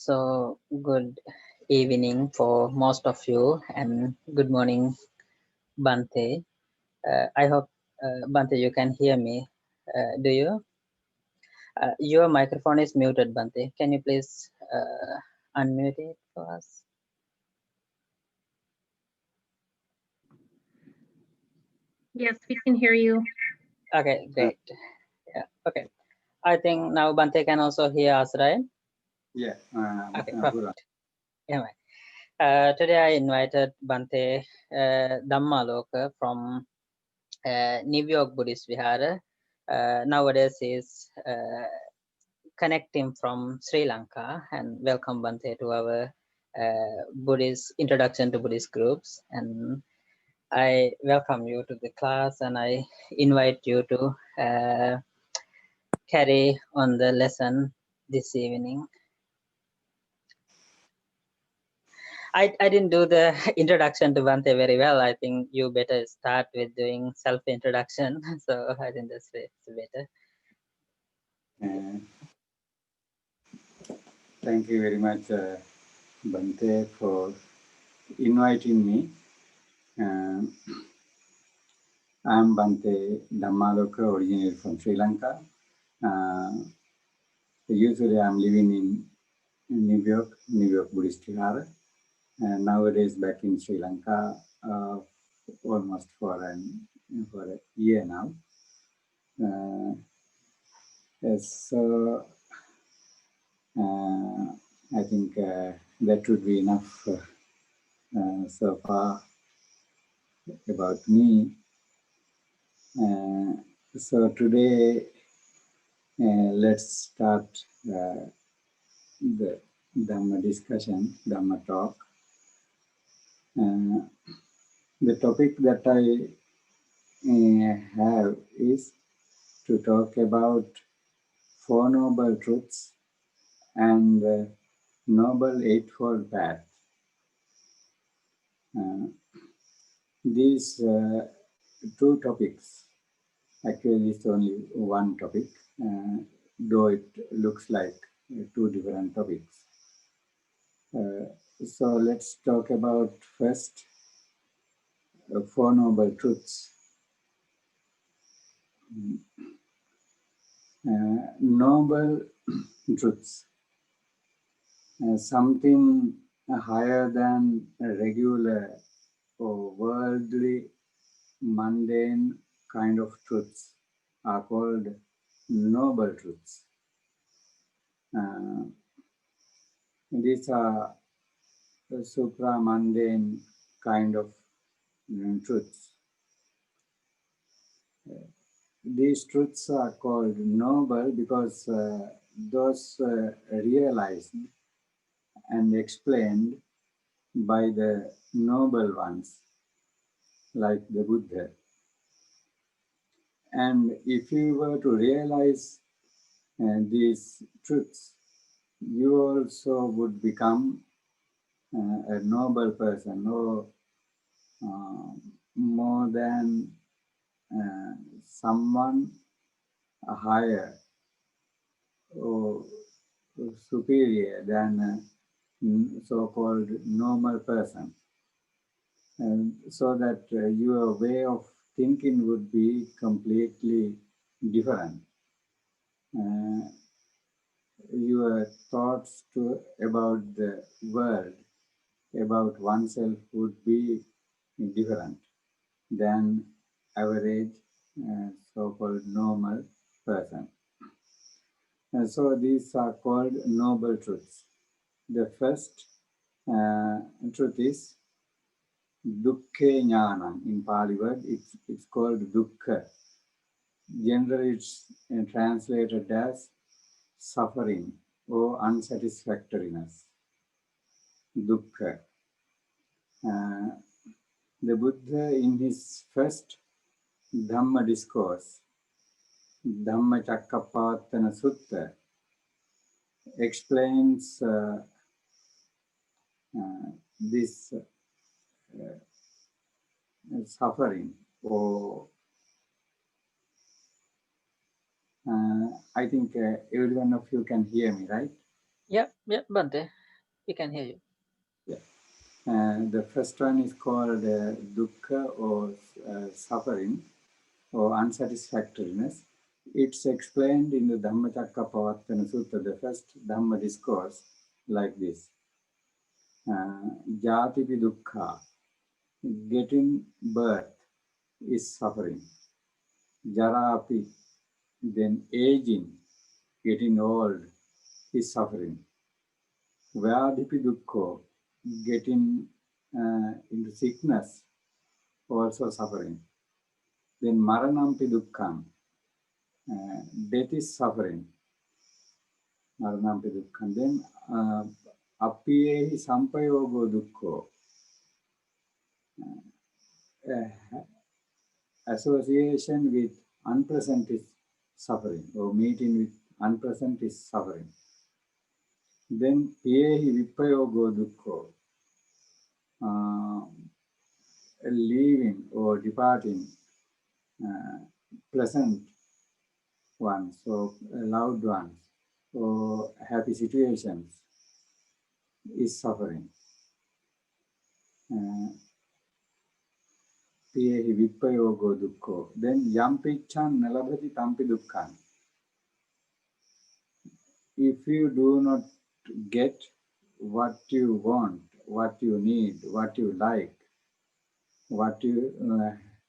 So, good evening for most of you, and good morning, Bante. I hope, Bante, you can hear me. Do you? Your microphone is muted, Bante. Can you please unmute it for us? Yes, we can hear you. Okay, great. Yeah, okay. I think now Bante can also hear us, right? Yeah. Okay, perfect. Anyway, today I invited Bante Dhammaloka from New York Buddhist Vihara. Nowadays is connecting from Sri Lanka, and welcome Bante to our Buddhist introduction to Buddhist groups. And I welcome you to the class, and I invite you to carry on the lesson this evening. I didn't do the introduction to Bante very well. I think you better start with doing self-introduction. So I think that's better. Thank you very much, Bante, for inviting me. I'm Bante Dhammaloka, originated from Sri Lanka. Usually I'm living in New York Buddhist Vihara, and nowadays back in Sri Lanka, almost for a year now. Yes, so I think that would be enough so far about me. So today, let's start the Dhamma discussion, Dhamma talk. The topic that I have is to talk about Four Noble Truths and the Noble Eightfold Path. These two topics, actually it's only one topic, though it looks like two different topics. So let's talk about first Four Noble Truths. Noble truths, something higher than a regular or worldly, mundane kind of truths are called noble truths. These are supra-mundane kind of truths. These truths are called noble because those realized and explained by the noble ones, like the Buddha. And if you were to realize these truths, you also would become a noble person, no more than someone higher or superior than a so-called normal person. And so that your way of thinking would be completely different. Your thoughts about the world, about oneself would be different than average so-called normal person. And so these are called noble truths. The first truth is dukkhe jnanam. In Pali word, it's called dukkha. Generally, it's translated as suffering or unsatisfactoriness. Dukkha. The Buddha, in his first Dhamma discourse, Dhamma Cakkappavattana Sutta, explains this suffering, or I think every one of you can hear me, right? Yeah, Bante, we can hear you. Yeah. The first one is called dukkha or suffering or unsatisfactoriness. It's explained in the Dhammacakkappavattana Sutta, the first Dhamma discourse, like this. Jatipi dukkha, getting birth is suffering. Jarapi, then aging, getting old, is suffering. Vyadhipi dukkha, getting into sickness, also suffering. Then maranampi dukkham, death is suffering. Maranampi dukkham. Then appiyehi sampayogo dukkho, association with unpleasant is suffering, or meeting with unpleasant is suffering. Then piyehi vipayogo dukkho, leaving or departing pleasant ones or loved ones or happy situations is suffering. Piyehi vipayogo dukkho. Then yampichan nalabhati tampi dukkhan. If you do not get what you want, what you need, what you like, what you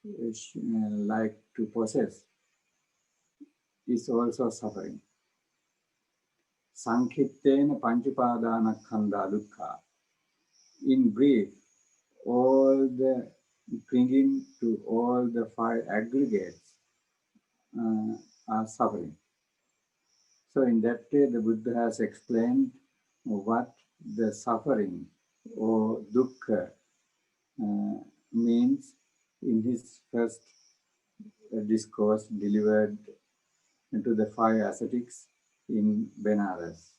like to possess, is also suffering. Sankhittena panchupadanakkhandha dukkha. In brief, all the clinging to all the five aggregates are suffering. So in that way, the Buddha has explained what the suffering or dukkha means in his first discourse delivered to the five ascetics in Benares.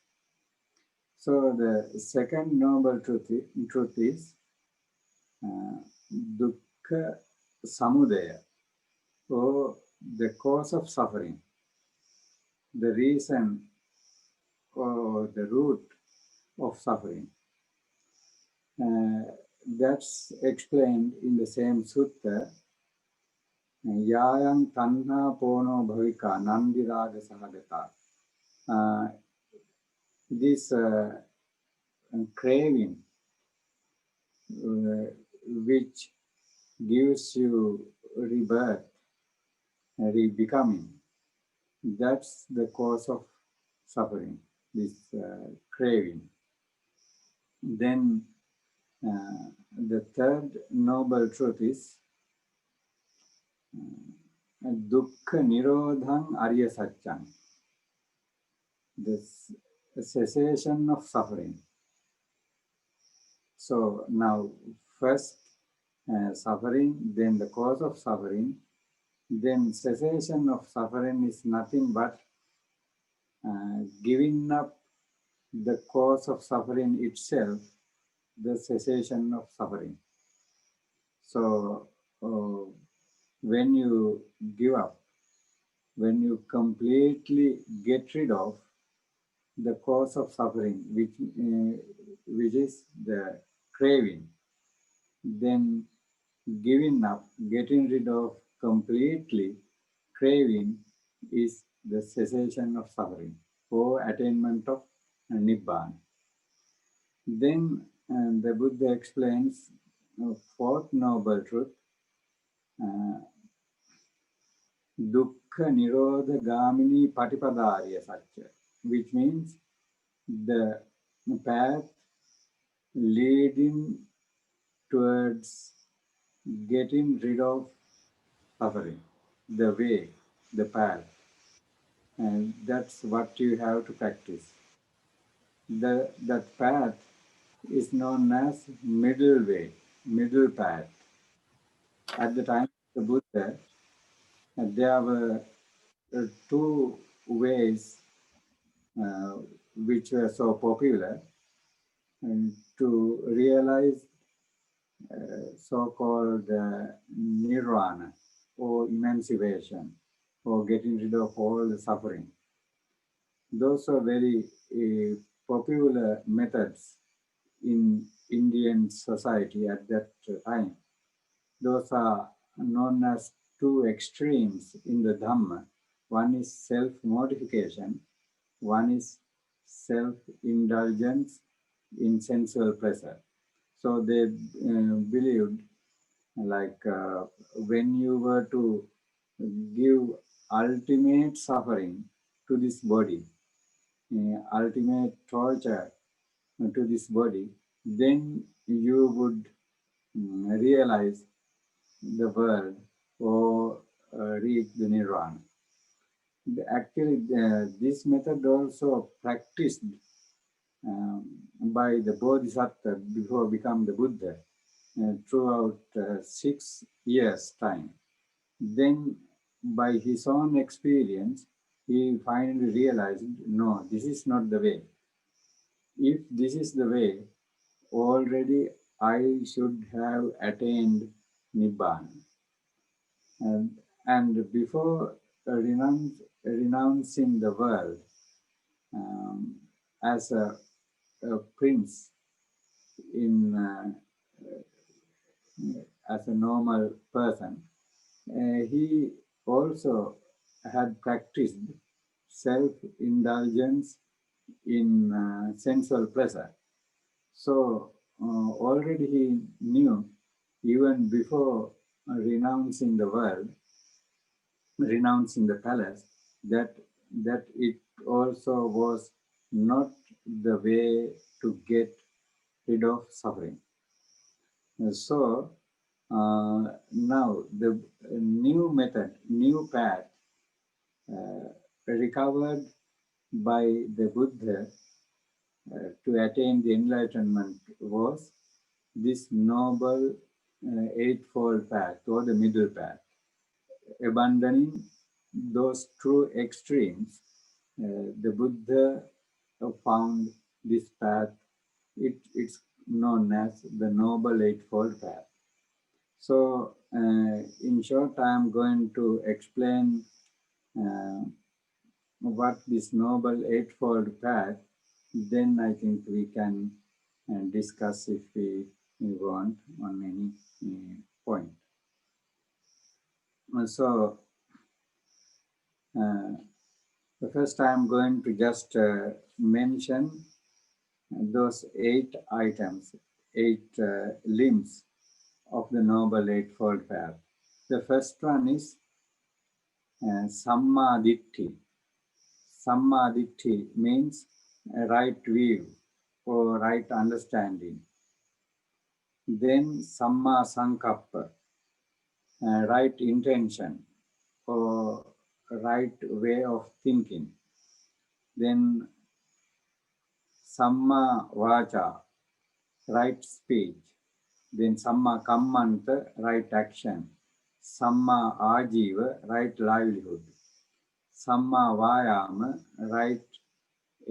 So the second noble truth is dukkha samudaya, or the cause of suffering, the reason or the root of suffering. That's explained in the same sutta. Yayang tanha pono bhavika nandiraga sahagata. This craving which gives you rebirth, rebecoming, that's the cause of suffering, this craving. Then the third noble truth is dukkha nirodham arya satcham, the cessation of suffering. So now first suffering, then the cause of suffering, then cessation of suffering is nothing but giving up the cause of suffering itself, the cessation of suffering. So when you give up, when you completely get rid of the cause of suffering, which is the craving, then giving up, getting rid of completely craving is the cessation of suffering or attainment of Nibbana. Then the Buddha explains fourth noble truth, dukkha nirodha gamini patipadariya satya, which means the path leading towards getting rid of suffering, the way, the path. And that's what you have to practice. That path is known as middle way, middle path. At the time of the Buddha, there were two ways which were so popular and to realize so-called nirvana or emancipation or getting rid of all the suffering. Those are very popular methods in Indian society at that time. Those are known as two extremes in the Dhamma. One is self-mortification, one is self-indulgence in sensual pleasure. So they believed like when you were to give ultimate suffering to this body, ultimate torture to this body, then you would realize the world or reach the nirvana. Actually, this method also practiced by the Bodhisattva before become the Buddha throughout 6 years' time. Then, by his own experience, he finally realized, no, this is not the way. If this is the way, already I should have attained Nibbana. And before renouncing the world as a prince in as a normal person, he also had practiced self-indulgence in sensual pleasure. So already he knew, even before renouncing the world, renouncing the palace, that it also was not the way to get rid of suffering. So now the new method, new path recovered by the Buddha to attain the enlightenment was this noble eightfold path or the middle path, abandoning those true extremes. The Buddha found this path. It's known as the Noble Eightfold Path. So, in short, I'm going to explain what this Noble Eightfold Path. Then I think we can discuss if we want on any point. So, the first I'm going to just mention those 8 items, 8 limbs of the Noble Eightfold Path. The first one is Samma Ditti. Samma Ditti means a right view or right understanding. Then Samma Sankappa, right intention or right way of thinking. Then Samma Vacha, right speech. Then Samma Kammanta, right action. Samma Ajiva, right livelihood. Samma Vayama, right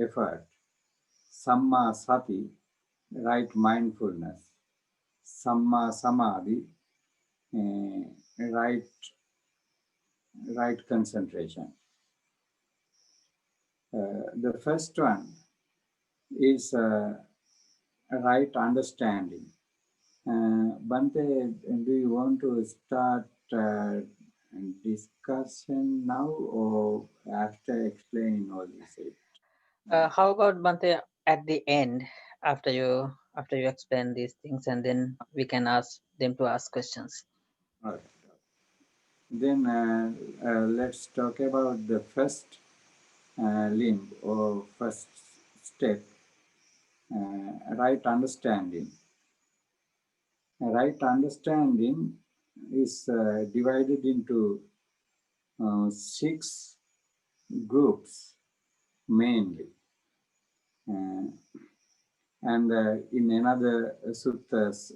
effort. Samma Sati, right mindfulness. Samma Samadhi, right concentration. The first one is right understanding. Bante, do you want to start discussion now or after explaining all this? How about Bante at the end, after you explain these things, and then we can ask them to ask questions. Right. Then let's talk about the first limb or first step, right understanding. Right understanding is divided into 6 groups mainly. And in another suttas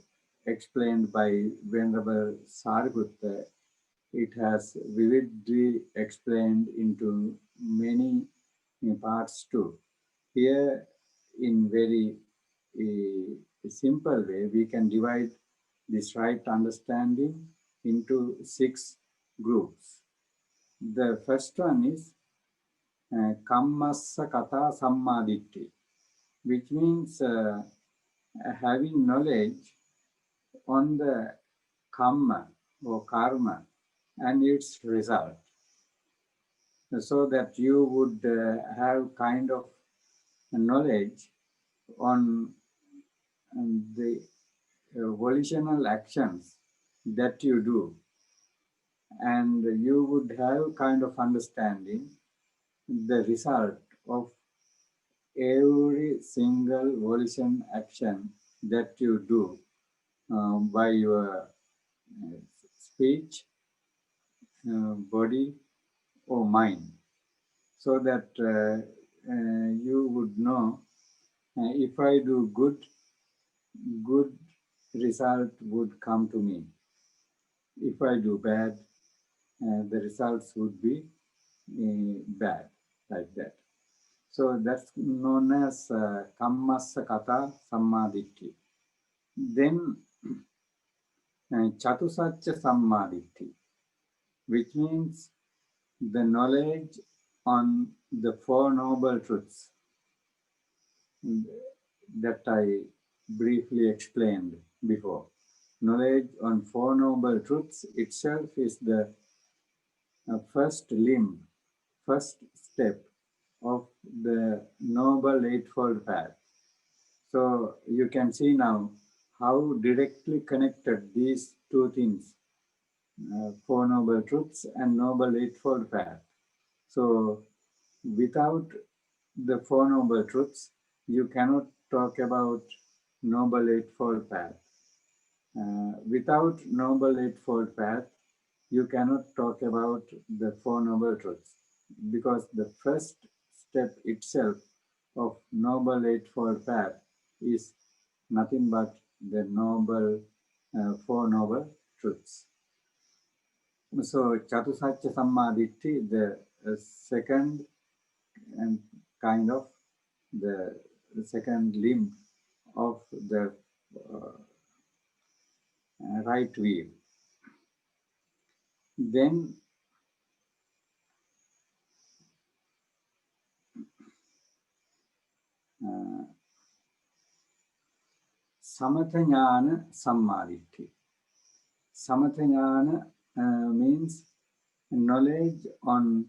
explained by Venerable Sariputta, it has vividly explained into many parts too. Here, in very simple way, we can divide this right understanding into 6 groups. The first one is Kammassa Kata Sammaditthi. which means having knowledge on the karma or karma and its result, so that you would have kind of knowledge on the volitional actions that you do, and you would have kind of understanding the result of every single volition action that you do by your speech, body, or mind, so that you would know if I do good result would come to me. If I do bad, the results would be bad, like that. So that's known as kammassa kata sammaditthi. Then chatusacca sammaditthi, which means the knowledge on the Four Noble Truths that I briefly explained before. Knowledge on Four Noble Truths itself is the first limb, first step of the Noble Eightfold Path. So you can see now how directly connected these two things, Four Noble Truths and Noble Eightfold Path. So without the Four Noble Truths, you cannot talk about Noble Eightfold Path. Without Noble Eightfold Path, you cannot talk about the Four Noble Truths, because the first step itself of Noble Eightfold Path is nothing but the Four Noble Truths. So Chatusacca Sammaditthi, the second and kind of the second limb of the right view. Then Samatha Jnana Sammaditthi. Samatha Jnana means knowledge on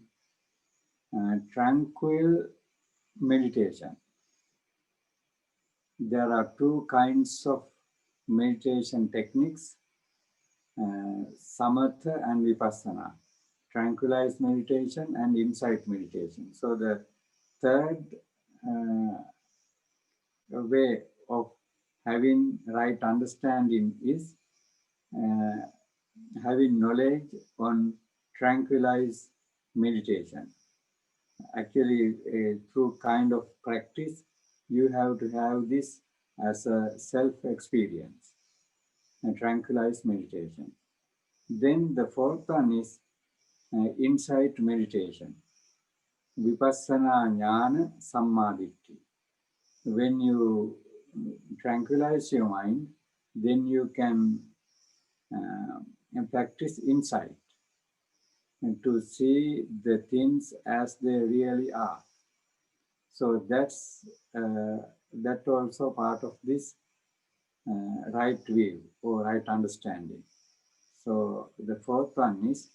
tranquil meditation. There are two kinds of meditation techniques, samatha and vipassana, tranquilized meditation and insight meditation. So the third way of having right understanding is having knowledge on tranquilized meditation. Actually, through kind of practice, you have to have this as a self-experience, a tranquilized meditation. Then the fourth one is insight meditation, vipassana jnana sammaditthi. When you tranquilize your mind, then you can practice insight and to see the things as they really are. So that's that also part of this right view or right understanding. So the fourth one is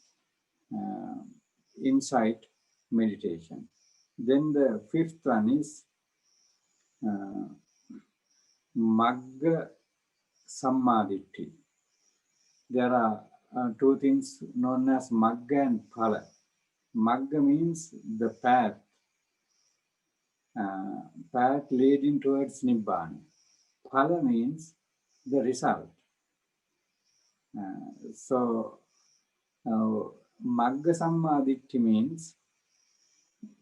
insight meditation. Then the fifth one is magga sammaditthi. There are two things known as magga and phala. Magga means the path leading towards Nibbana. Phala means the result. So magga sammaditthi means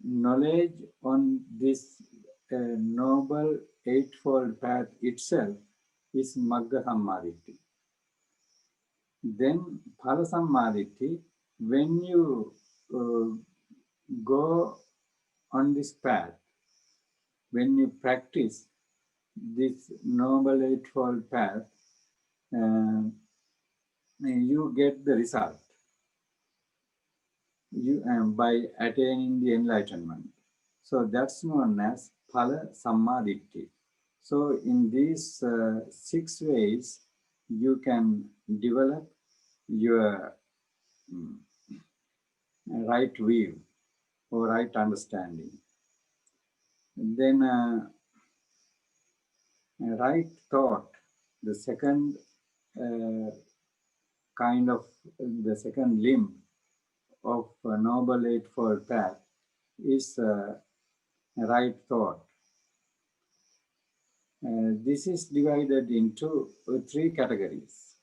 knowledge on this noble eightfold path itself is magga sammaditthi. Then phala sammaditthi, when you go on this path, when you practice this noble eightfold path, you get the result by attaining the enlightenment. So that's known as phala, samma ditti. So in these 6 ways, you can develop your right view or right understanding. Then right thought, the second the second limb of Noble Eightfold Path is right thought. This is divided into 3 categories: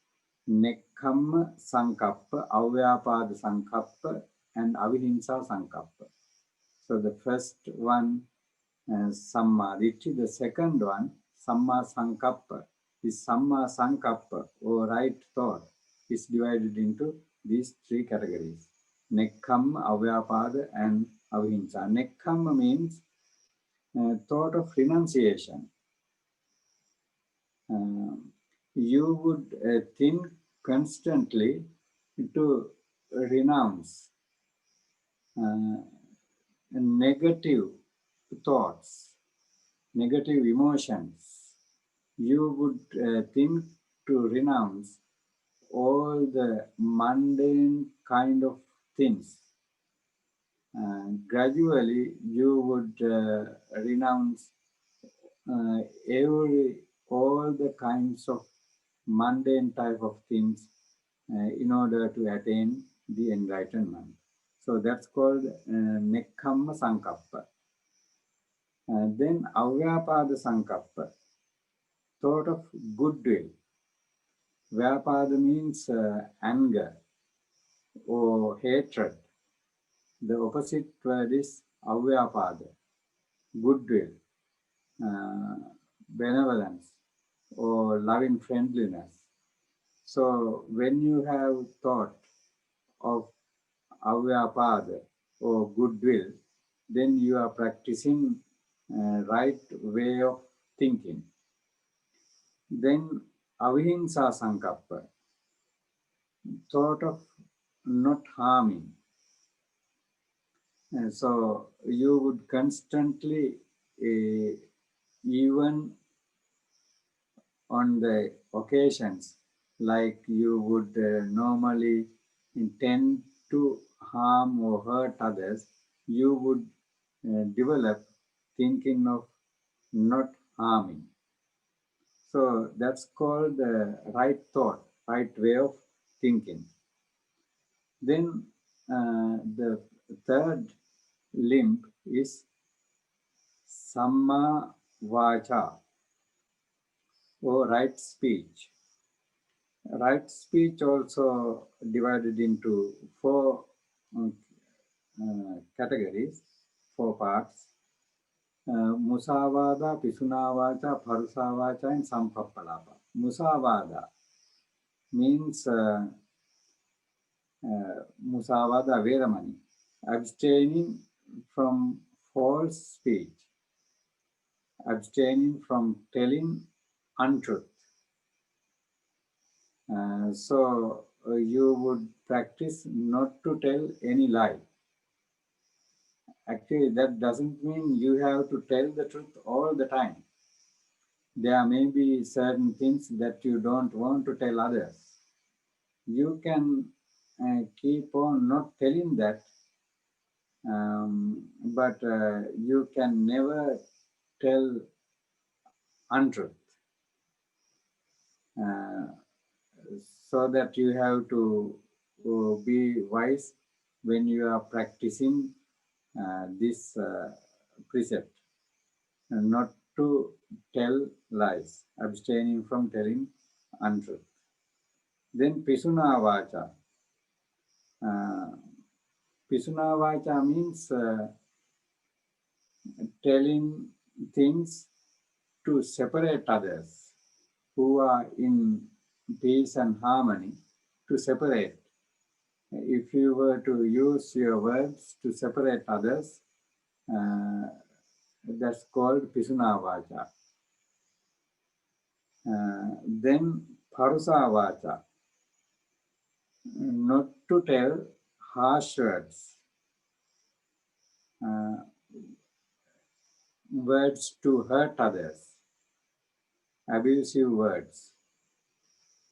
Nekkhamma Sankappa, Avyapada Sankappa, and Avihimsa Sankappa. So the first one, Samma Ditti, the second one, Samma Sankappa. This Samma Sankappa, or right thought, is divided into these 3 categories: Nekkhamma, Avyapada, and Avihimsa. Nekkhamma means thought of renunciation. You would think constantly to renounce negative thoughts, negative emotions. You would think to renounce all the mundane kind of things. Gradually, you would renounce all the kinds of mundane type of things in order to attain the enlightenment. So that's called Nekkhamma Sankappa. Then Avyapada Sankappa, thought of goodwill. Vyapada means anger or hatred. The opposite word is Avyapada, goodwill, benevolence, or loving friendliness. So when you have thought of Avyapada or goodwill, then you are practicing right way of thinking. Then Avihimsa Sankappa, thought of not harming. And so you would constantly, even on the occasions, like you would normally intend to harm or hurt others, you would develop thinking of not harming. So that's called the right thought, right way of thinking. Then the third limb is Samma Vacha, or right speech. Right speech also divided into 4 categories, 4 parts. Musavada, Pisunavacha, Parusavacha, and Sampappalapa. Musavada means Musavada Veramani, abstaining from false speech, abstaining from telling untruth. So you would practice not to tell any lie. Actually, that doesn't mean you have to tell the truth all the time. There may be certain things that you don't want to tell others. You can keep on not telling that, but you can never tell untruth. So that you have to be wise when you are practicing this precept, and not to tell lies, abstaining from telling untruth. Then Pisuna Vacha. Pisuna Vacha means telling things to separate others who are in peace and harmony, to separate. If you were to use your words to separate others, that's called Pisuna Vacha. Then Parusa Vacha, not to tell harsh words. words to hurt others, abusive words.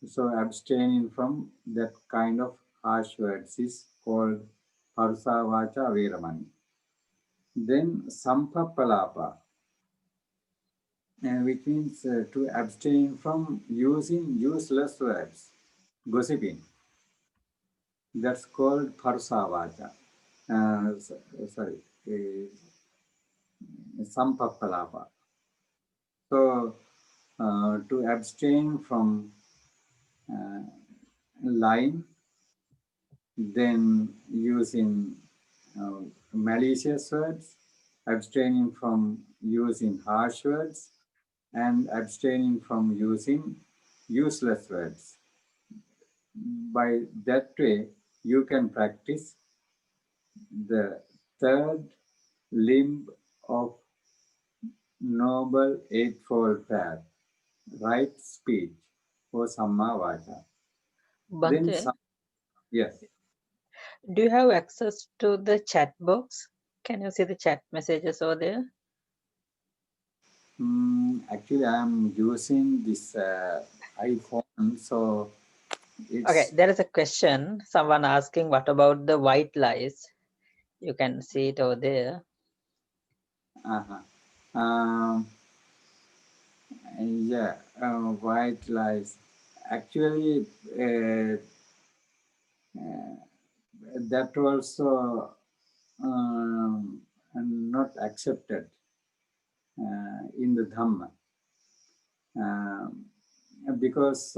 So abstaining from that kind of harsh words is called Parsa Vacha Veramani. Then Sampappalapa, which means to abstain from using useless words, gossiping. That's called Parsa Vacha. Sorry, Sampappalapa. So to abstain from lying, then using malicious words, abstaining from using harsh words, and abstaining from using useless words. By that way, you can practice the third limb of Noble Eightfold Path, right speech, or Samma Vacha. Then, Bante, yes. do you have access to the chat box? Can you see the chat messages over there? Actually, I'm using this iPhone, so it's Okay, there is a question. Someone asking, what about the white lies? You can see it over there. yeah, white lies. Actually, that also not accepted in the Dhamma, because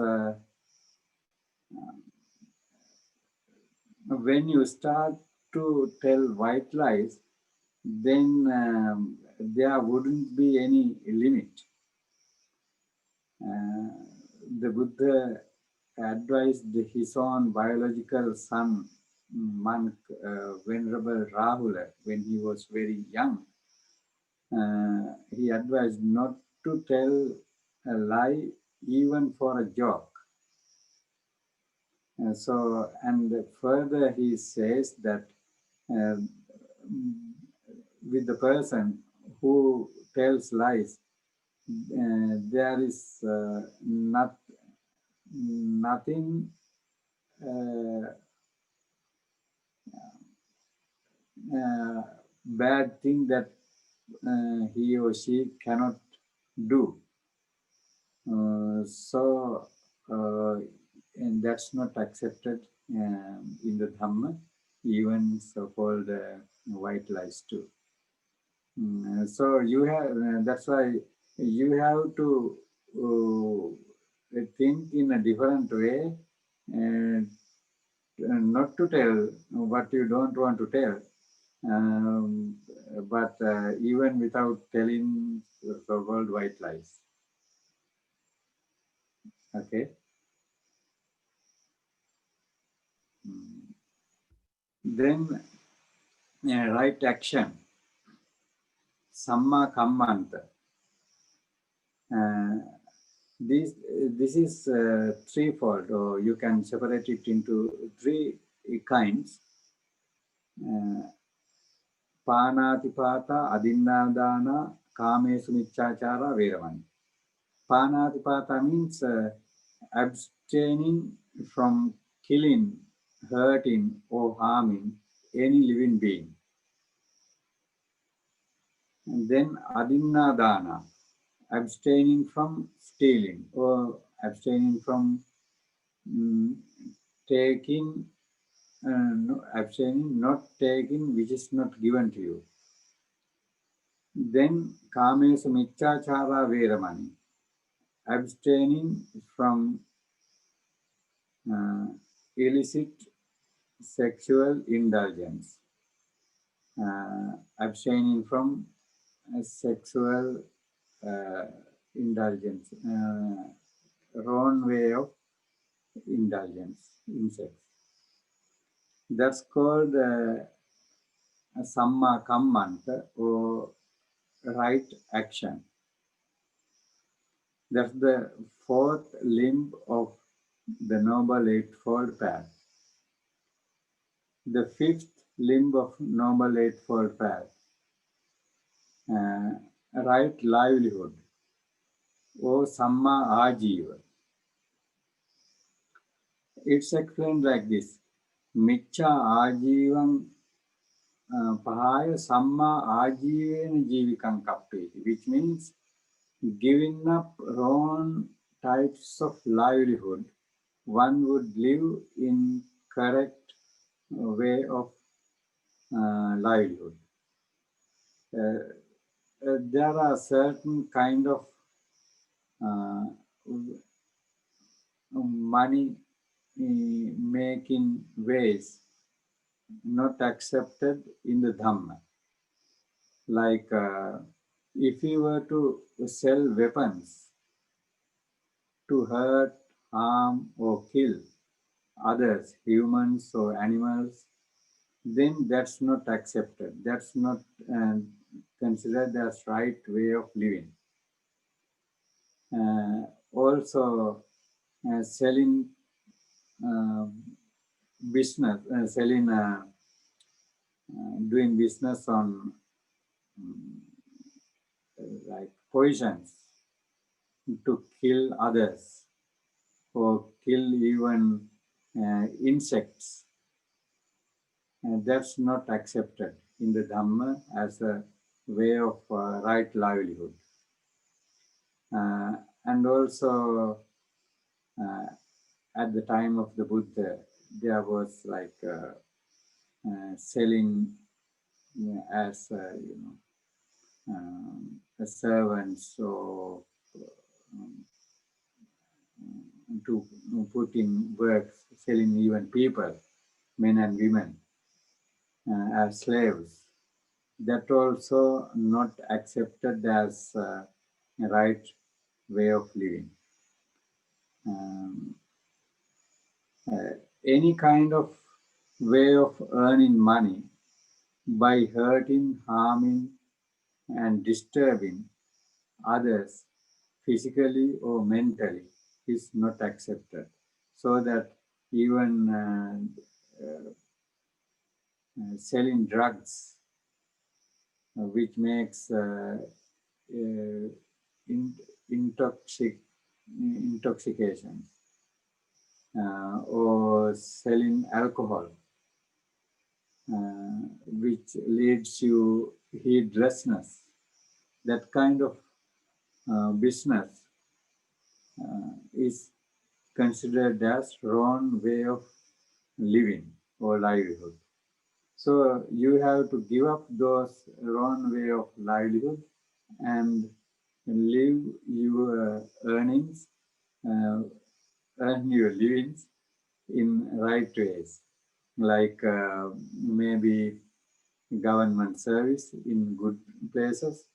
when you start to tell white lies, then there wouldn't be any limit. The Buddha advised his own biological son, monk, Venerable Rahula, when he was very young. He advised not to tell a lie even for a joke. And further he says that with the person who tells lies, there is nothing bad thing that he or she cannot do. And that's not accepted in the Dhamma, even so-called white lies too. So you have, that's why you have to think in a different way, and not to tell what you don't want to tell, but even without telling so-called white lies. Okay. Then right action, Samma Kammanta. This is threefold, or you can separate it into three kinds. Panatipata, Adinnadana, Kamesu Michachara, Veramani. Panatipata means abstaining from killing, hurting, or harming any living being. And then Adinnadana, abstaining from stealing, or abstaining from taking, abstaining, not taking which is not given to you. Then Kamesu Michachara Veramani, abstaining from illicit sexual indulgence, abstaining from sexual indulgence, wrong way of indulgence in sex. That's called Samma Kammanta, or right action. That's the fourth limb of the Noble Eightfold Path. The fifth limb of Noble Eightfold Path right livelihood, or samma ajiva. It's explained like this. Miccha ajivam pahaya samma ajivena jivikam kappeti, which means giving up wrong types of livelihood, one would live in correct way of livelihood. There are certain kind of money making ways not accepted in the Dhamma. Like if you were to sell weapons to hurt, harm, or kill others, humans or animals, then that's not accepted. That's not considered as right way of living. Also, selling business, doing business on like poisons to kill others or kill even insects. And that's not accepted in the Dhamma as a way of right livelihood. And also, at the time of the Buddha, there was like selling as servants or to put in work, selling even people, men and women, as slaves. That also not accepted as a right way of living. Any kind of way of earning money by hurting, harming, and disturbing others physically or mentally is not accepted. So that even selling drugs, which makes intoxication, or selling alcohol, which leads you heedlessness, that kind of business is considered as wrong way of living or livelihood. So you have to give up those wrong way of livelihood and live your earnings, earn your livings in right ways, like maybe government service in good places,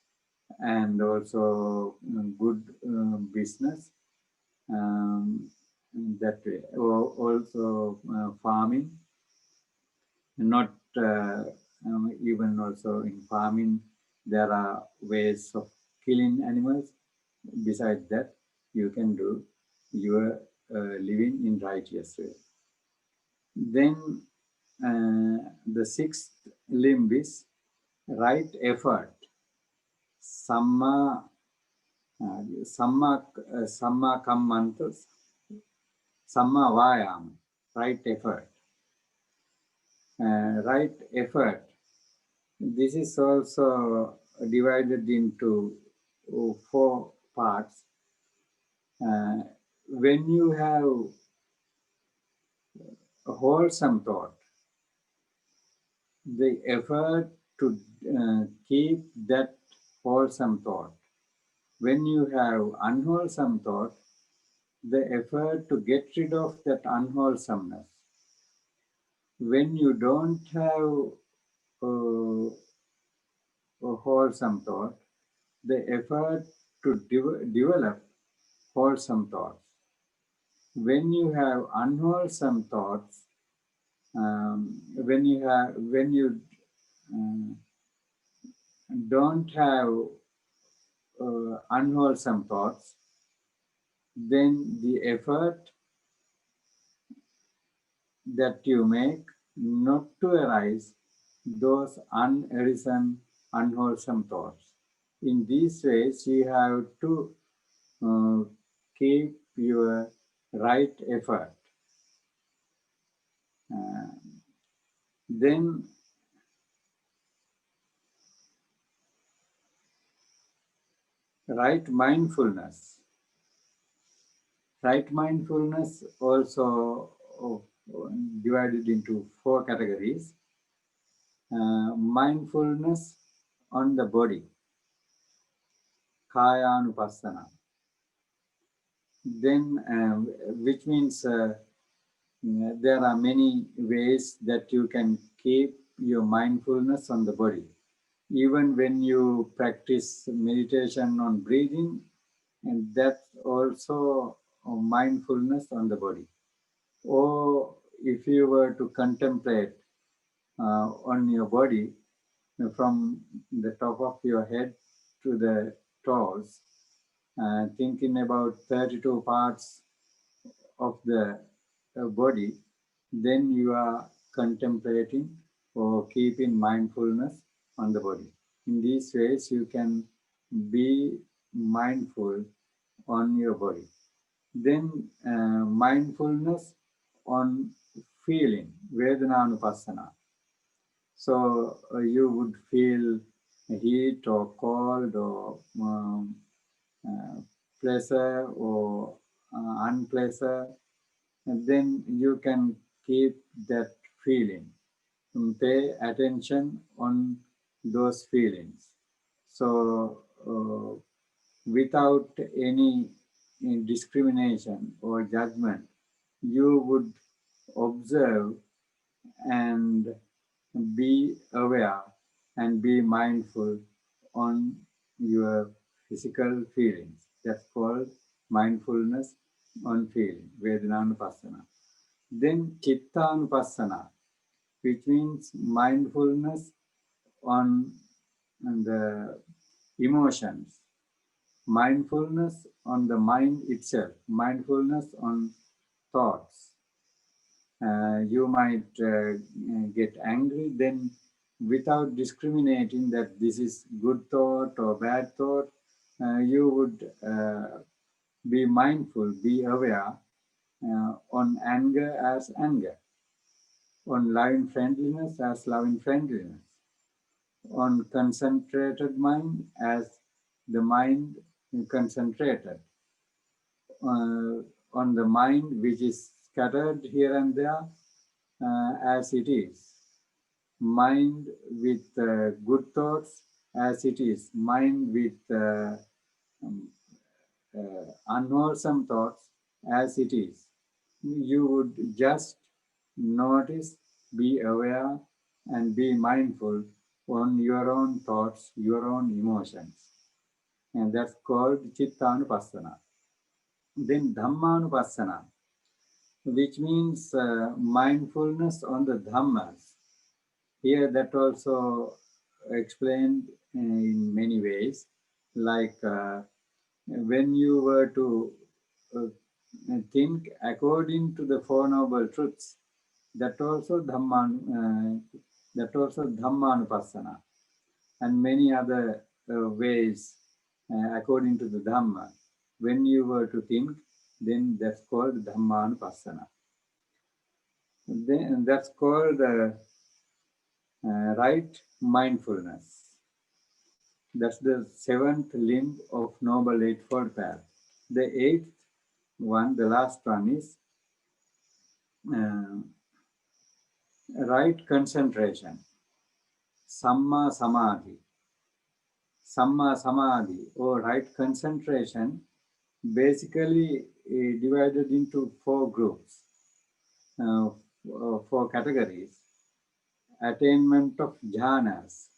and also good business that way, or also farming. Not even also in farming, there are ways of killing animals. Besides that, you can do your living in righteous way. Then the sixth limb is right effort. Samma kammantas, samma vayam, right effort. Right effort. This is also divided into 4 parts. When you have a wholesome thought, the effort to keep that wholesome thought. When you have unwholesome thought, the effort to get rid of that unwholesomeness. When you don't have a wholesome thought, the effort to develop wholesome thoughts. When you have unwholesome thoughts, when you don't have unwholesome thoughts, then the effort that you make not to arise those unwholesome thoughts. In these ways, you have to keep your right effort. Then right mindfulness. Right mindfulness also divided into 4 categories. Mindfulness on the body, kayanupassana. Then, which means there are many ways that you can keep your mindfulness on the body. Even when you practice meditation on breathing, and that's also mindfulness on the body. Or if you were to contemplate on your body from the top of your head to the toes, thinking about 32 parts of the body, then you are contemplating or keeping mindfulness on the body. In these ways, you can be mindful on your body. Then mindfulness on feeling, Vedananupassana. So you would feel heat or cold or pleasure or unpleasure, and then you can keep that feeling and pay attention on those feelings. So without any discrimination or judgment, you would observe and be aware and be mindful on your physical feelings. That's called mindfulness on feeling, Vedananupassana. Then Chittanupassana, which means mindfulness on the emotions, mindfulness on the mind itself, mindfulness on thoughts. You might get angry, then without discriminating that this is good thought or bad thought, you would be mindful, be aware on anger as anger, on loving friendliness as loving friendliness, on concentrated mind as the mind concentrated, on the mind which is scattered here and there as it is, mind with good thoughts as it is, mind with um, unwholesome thoughts as it is. You would just notice, be aware, and be mindful on your own thoughts, your own emotions. And that's called Chittanupassana. Then Dhammanupassana, which means mindfulness on the Dhammas. Here that also explained in many ways, like when you were to think according to the Four Noble Truths, that also Dhammanupassana, and many other ways according to the Dhamma. When you were to think, then that's called Dhammanupassana. Then that's called right mindfulness. That's the 7th limb of Noble Eightfold Path. The 8th one, the last one, is right concentration, Samma Samadhi. Samma Samadhi, or right concentration, basically divided into 4 groups, 4 categories. Attainment of jhanas,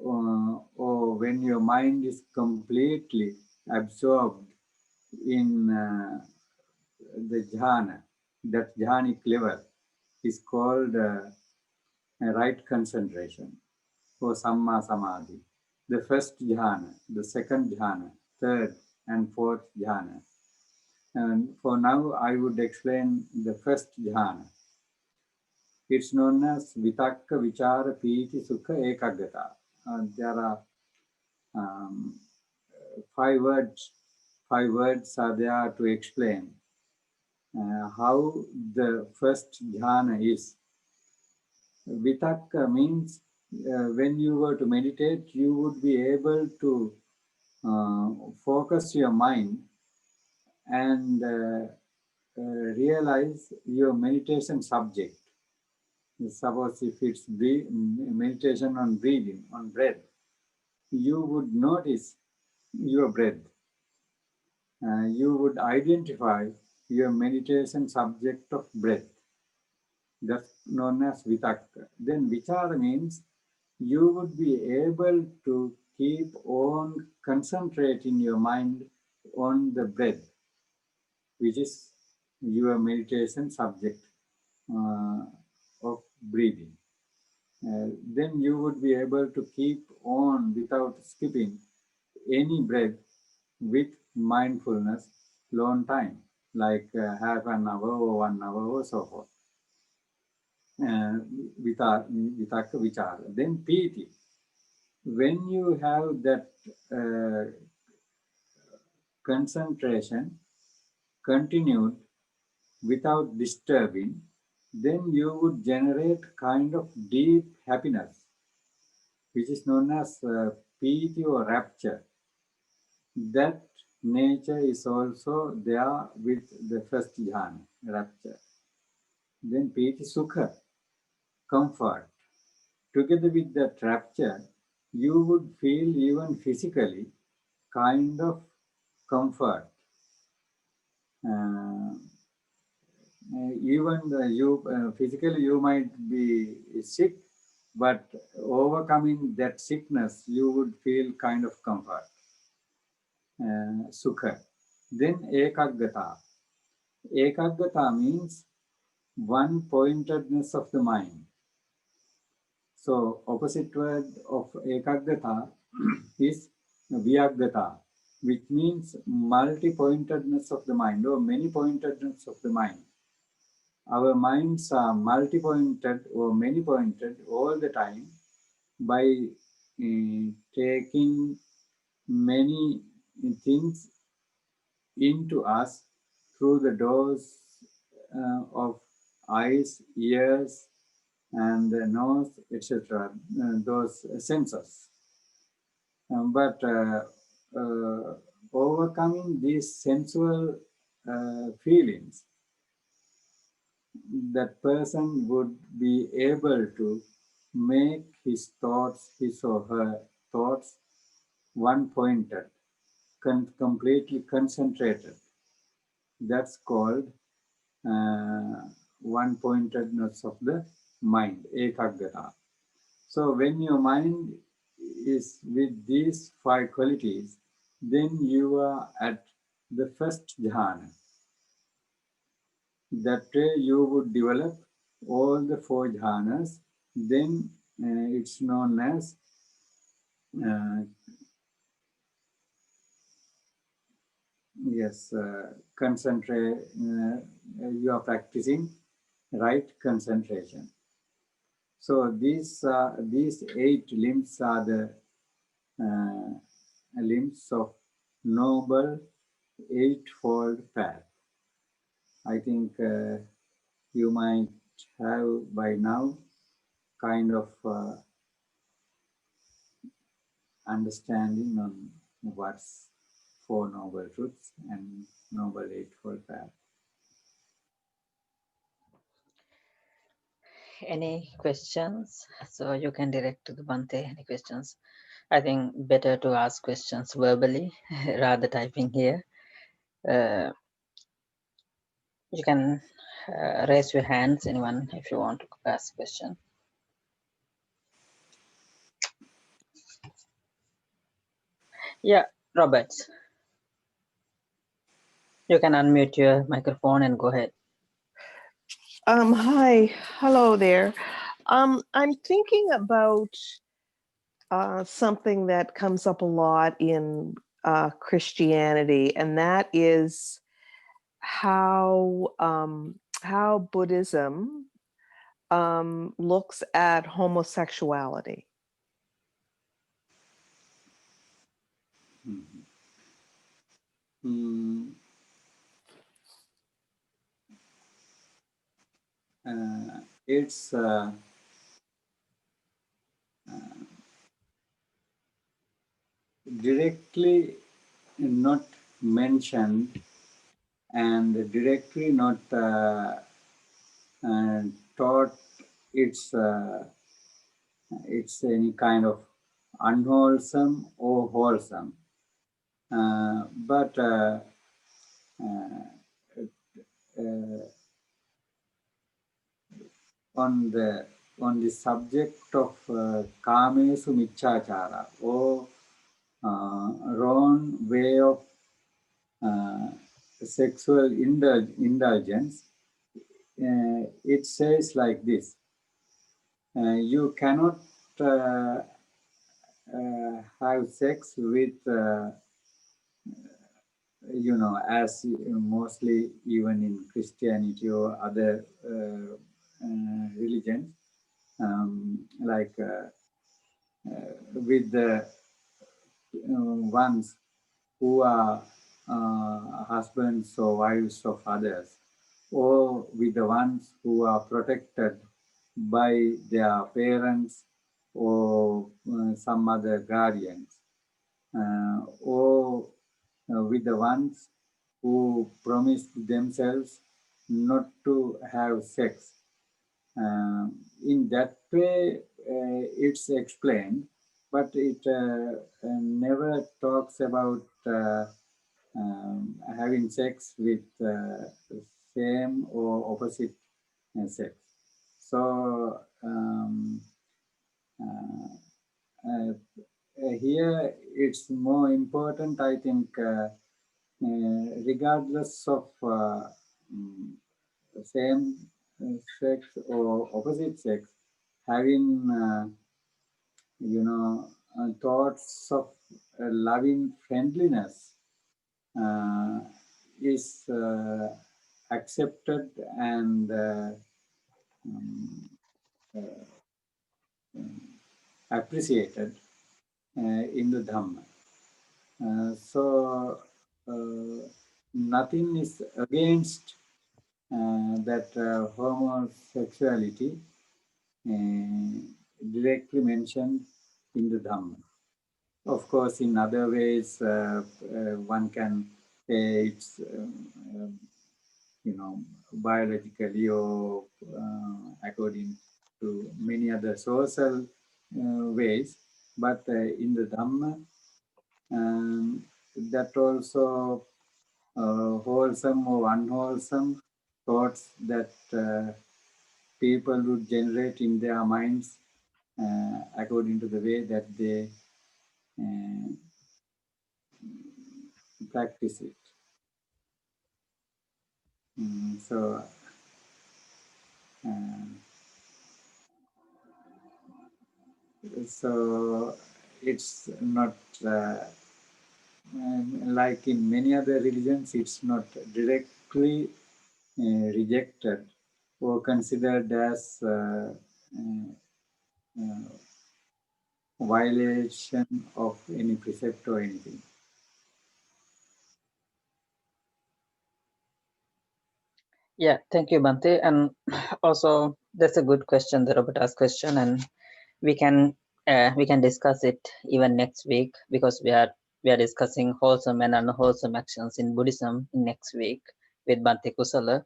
or when your mind is completely absorbed in the jhana, that jhanic level is called right concentration or Samma Samadhi. The first jhana, the second jhana, third and fourth jhana. And for now, I would explain the first jhana. It's known as Vitakka Vichara Piti Sukha Ekaggata. There are Um, five words are there to explain how the first jhana is. Vitakka means when you were to meditate, you would be able to focus your mind and realize your meditation subject. Suppose if it's meditation on breathing, on breath, you would notice your breath. You would identify your meditation subject of breath. That's known as vitakka. Then vichara means you would be able to keep on concentrating your mind on the breath, which is your meditation subject of breathing. Then you would be able to keep on without skipping any breath with mindfulness long time, like half an hour or 1 hour or so forth. Vitakka vichara. Then piti. When you have that concentration continued without disturbing, then you would generate kind of deep happiness, which is known as piti or rapture. That nature is also there with the first jhana, rapture. Then piti sukha, comfort. Together with that rapture, you would feel even physically kind of comfort. Even physically you might be sick, but overcoming that sickness, you would feel kind of comfort, sukha. Then ekaggata. Ekaggata means one-pointedness of the mind. So opposite word of ekaggata is vyaggata, which means multi-pointedness of the mind or many-pointedness of the mind. Our minds are multi-pointed or many-pointed all the time by taking many things into us through the doors of eyes, ears, and the nose, etc., those senses. But overcoming these sensual feelings, that person would be able to make his thoughts, his or her thoughts, one-pointed, completely concentrated. That's called one-pointedness of the mind, ekaggata. So when your mind is with these five qualities, then you are at the first jhana. That way you would develop all the four jhanas. Then it's known as concentrate. You are practicing right concentration. So these 8 limbs are the limbs of noble eightfold path. I think you might have by now kind of understanding on what's Four Noble Truths and Noble Eightfold Path. Any questions? So you can direct to the Bhante. Any questions? I think better to ask questions verbally rather typing here. You can raise your hands, anyone, if you want to ask a question. Yeah, Robert, you can unmute your microphone and go ahead. Hi, hello there. I'm thinking about something that comes up a lot in Christianity, and that is how Buddhism looks at homosexuality. It's directly not mentioned and directly not taught. It's any kind of unwholesome or wholesome, but on the subject of kamesu michachara, or wrong way of sexual indulgence, it says like this: you cannot have sex with as mostly even in Christianity or other religions, like with the ones who are husbands or wives of others, or with the ones who are protected by their parents or some other guardians, or with the ones who promised themselves not to have sex. In that way, it's explained, but it never talks about having sex with same or opposite sex. So here it's more important, I think, regardless of same sex or opposite sex, having thoughts of loving friendliness is accepted and appreciated in the Dhamma. So nothing is against that homosexuality directly mentioned in the Dhamma. Of course, in other ways, one can say it's biologically or according to many other social ways, but in the Dhamma, that also wholesome or unwholesome thoughts that people would generate in their minds according to the way that they practice it. So it's not like in many other religions, it's not directly rejected or considered as violation of any precept or anything. Yeah, thank you, Bhante. And also, that's a good question, the Roberta's question, and we can discuss it even next week, because we are discussing wholesome and unwholesome actions in Buddhism in next week with Bhante Kusala,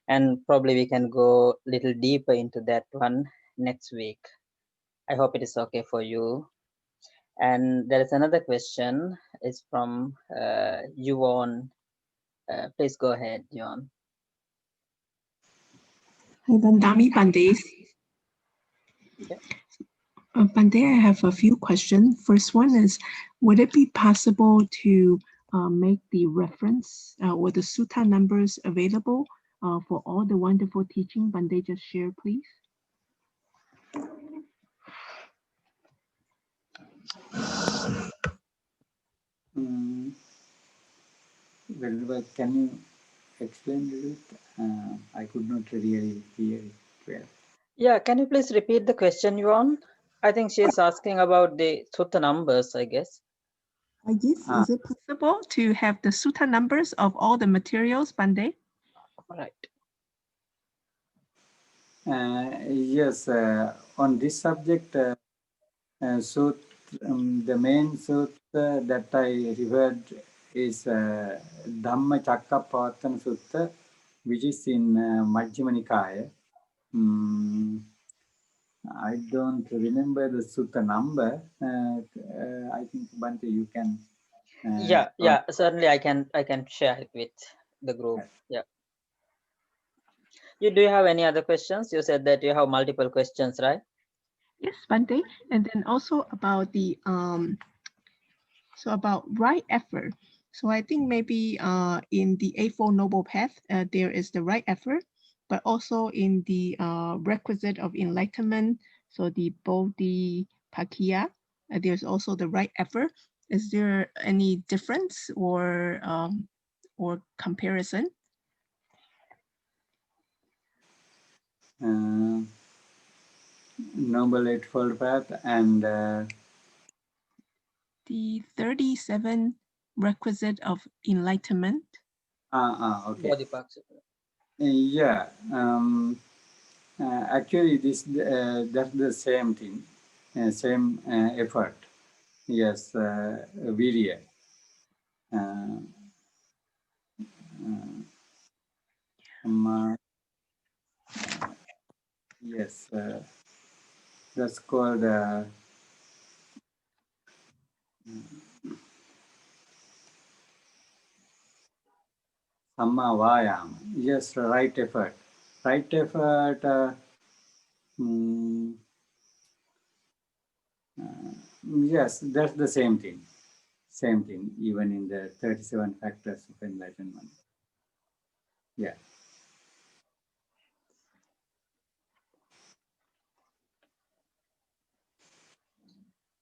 and probably we can go a little deeper into that one next week. I hope it is okay for you. And there is another question. It's from Yuan. Please go ahead, Yuan. Hi, Bhante. Yeah. Bhante, I have a few questions. First one is, would it be possible to make the reference or the sutta numbers available for all the wonderful teaching Bhante just shared, please? Well, can you explain a little bit? I could not really hear it well. Yeah, can you please repeat the question, Yuan? I think she is asking about the sutta numbers, I guess. Yes, is it possible to have the sutta numbers of all the materials, Bande? Right. Yes, on this subject, the main sutta that I referred is Dhammacakkappavattana Sutta, which is in Majjhima Nikaya. I don't remember the sutta number. I think Bante, you can. Yeah, certainly I can share it with the group. Yeah. Do you have any other questions? You said that you have multiple questions, right? Yes, Bante. And then also about the so about right effort. So I think maybe in the Eightfold Noble Path, there is the right effort, but also in the requisite of enlightenment, so the Bodhipakkhiya, there's also the right effort. Is there any difference or comparison? Noble Eightfold Path and the 37 requisite of enlightenment. Okay. Bodhipakkhiya. Yeah. Actually, that's the same thing, same effort. Yes, virya. Yes, that's called Samma Vayama. Yes, right effort. Right effort. Yes, that's the same thing. Same thing, even in the 37 factors of enlightenment. Yeah.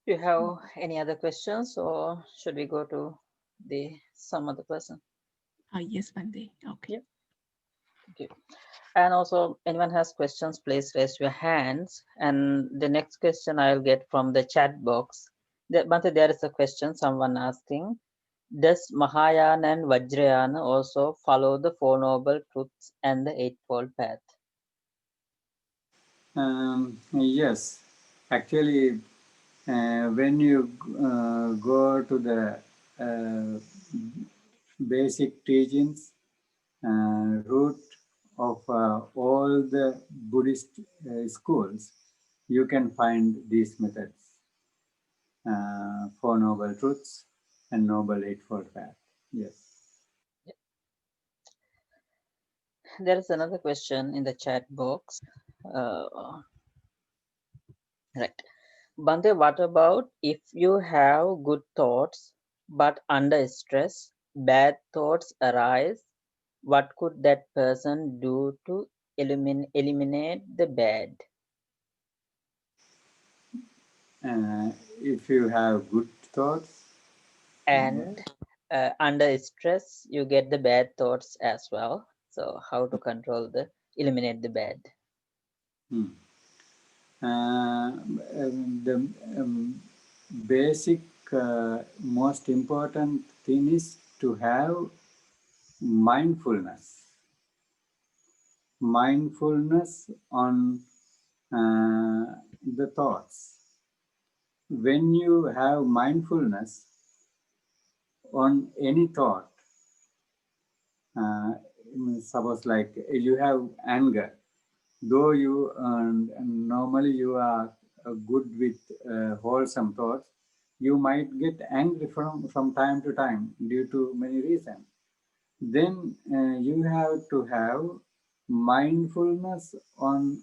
Do you have any other questions, or should we go to some other person? Yes, Bande. Okay. Yeah. Okay. And also, anyone has questions, please raise your hands. And the next question I'll get from the chat box. Bante, there is a question, someone asking, does Mahayana and Vajrayana also follow the Four Noble Truths and the Eightfold Path? Yes, actually, when you go to the basic teachings, root of all the Buddhist schools, you can find these methods, Four Noble Truths and Noble Eightfold Path. Yes. There is another question in the chat box. Right. Bante, what about if you have good thoughts, but under stress, bad thoughts arise? What could that person do to eliminate the bad? If you have good thoughts, And under stress, you get the bad thoughts as well. So how to eliminate the bad? The basic, most important thing is to have mindfulness. Mindfulness on the thoughts. When you have mindfulness on any thought, suppose like you have anger, though you normally you are good with wholesome thoughts, you might get angry from time to time due to many reasons. Then you have to have mindfulness on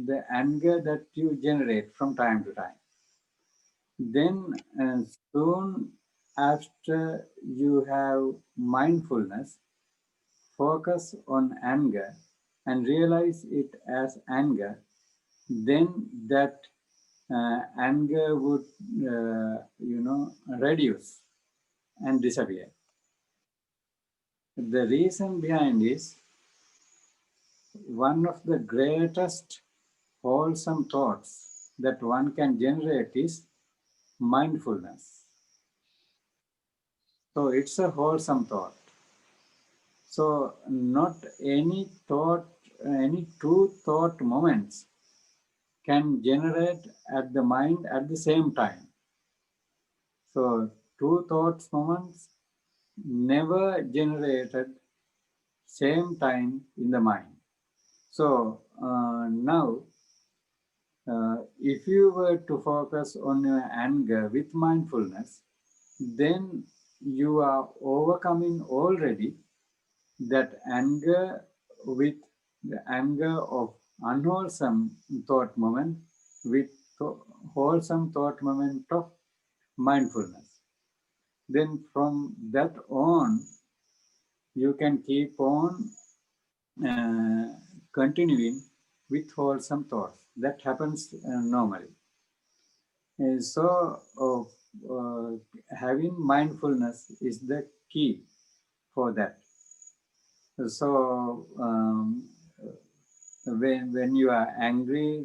the anger that you generate from time to time. Then soon after you have mindfulness, focus on anger and realize it as anger, then that anger would, reduce and disappear. The reason behind is one of the greatest wholesome thoughts that one can generate is mindfulness. So it's a wholesome thought. So not any thought, any two thought moments can generate at the mind at the same time. So two thoughts moments never generated same time in the mind. So now, if you were to focus on your anger with mindfulness, then you are overcoming already that anger with the anger of unwholesome thought moment with wholesome thought moment of mindfulness. Then from that on, you can keep on continuing with wholesome thoughts. That happens normally. And so having mindfulness is the key for that. So when you are angry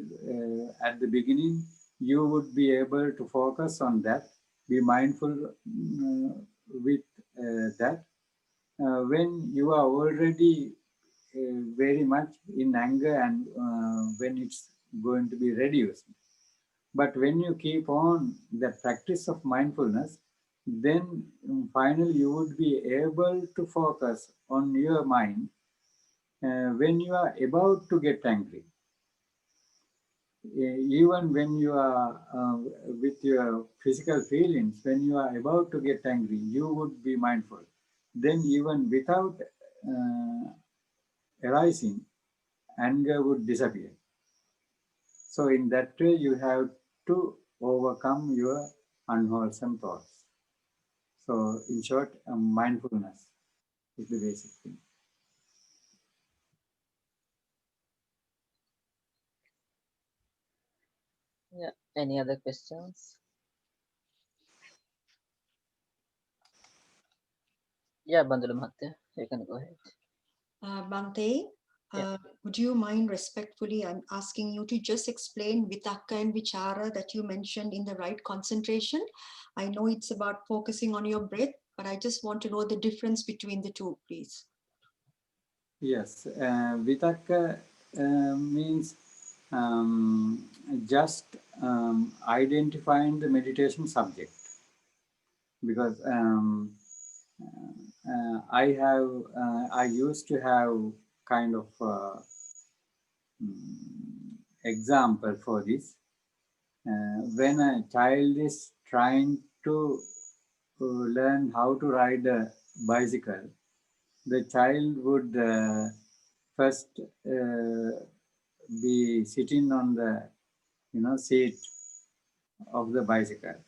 at the beginning, you would be able to focus on that, be mindful with that. When you are already very much in anger and when it's going to be reduced. But when you keep on the practice of mindfulness, then finally you would be able to focus on your mind when you are about to get angry. Even when you are with your physical feelings, when you are about to get angry, you would be mindful. Then even without arising, anger would disappear. So in that way, you have to overcome your unwholesome thoughts. So in short, mindfulness is the basic thing. Yeah. Any other questions? Yeah, Bandula Mahathya, you can go ahead. Bhante, would you mind respectfully, I'm asking you to just explain Vitakka and Vichara that you mentioned in the right concentration. I know it's about focusing on your breath, but I just want to know the difference between the two, please. Yes, Vitakka means just identifying the meditation subject, because I used to have kind of example for this. When a child is trying to learn how to ride a bicycle, the child would first be sitting on the seat of the bicycle,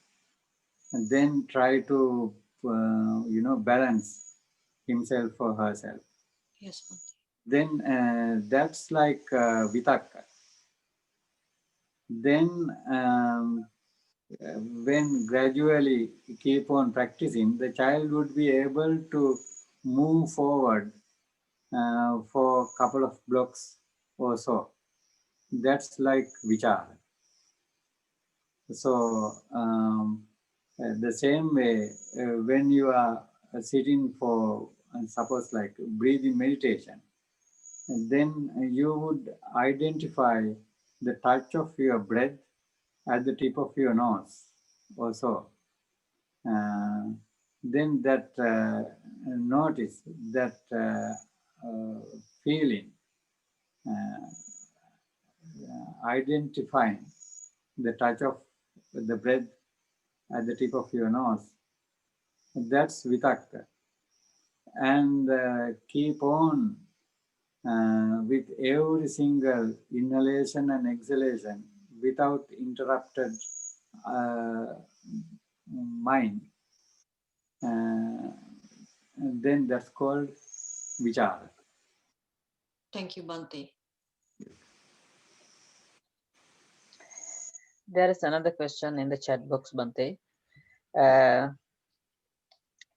and then try to balance himself or herself. Yes, Bhante. Then that's like vitakka. Then when gradually keep on practicing, the child would be able to move forward for a couple of blocks or so. That's like vichara. So the same way, when you are sitting for, suppose like breathing meditation, then you would identify the touch of your breath at the tip of your nose also. Then that notice that feeling, identifying the touch of the breath at the tip of your nose, that's vitakka. And keep on with every single inhalation and exhalation without interrupted mind, then that's called vichara. Thank you, Bhante. There is another question in the chat box, Bante.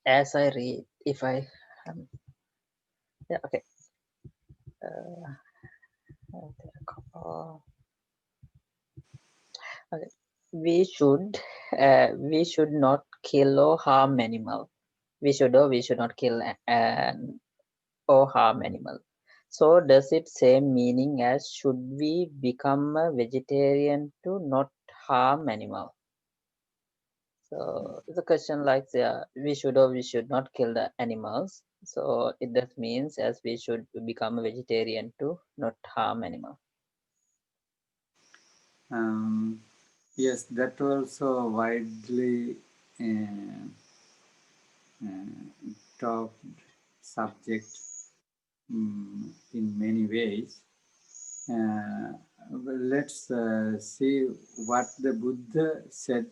As I read, if I, yeah, okay. Okay. We should not kill or harm animal. we should or we should not kill and or harm animal. So does it same meaning as should we become a vegetarian to not harm animal? So the question like we should or we should not kill the animals. So it that means as we should become a vegetarian to not harm animal. Yes, that also widely uh, talked subject in many ways. Well, let's see what the Buddha said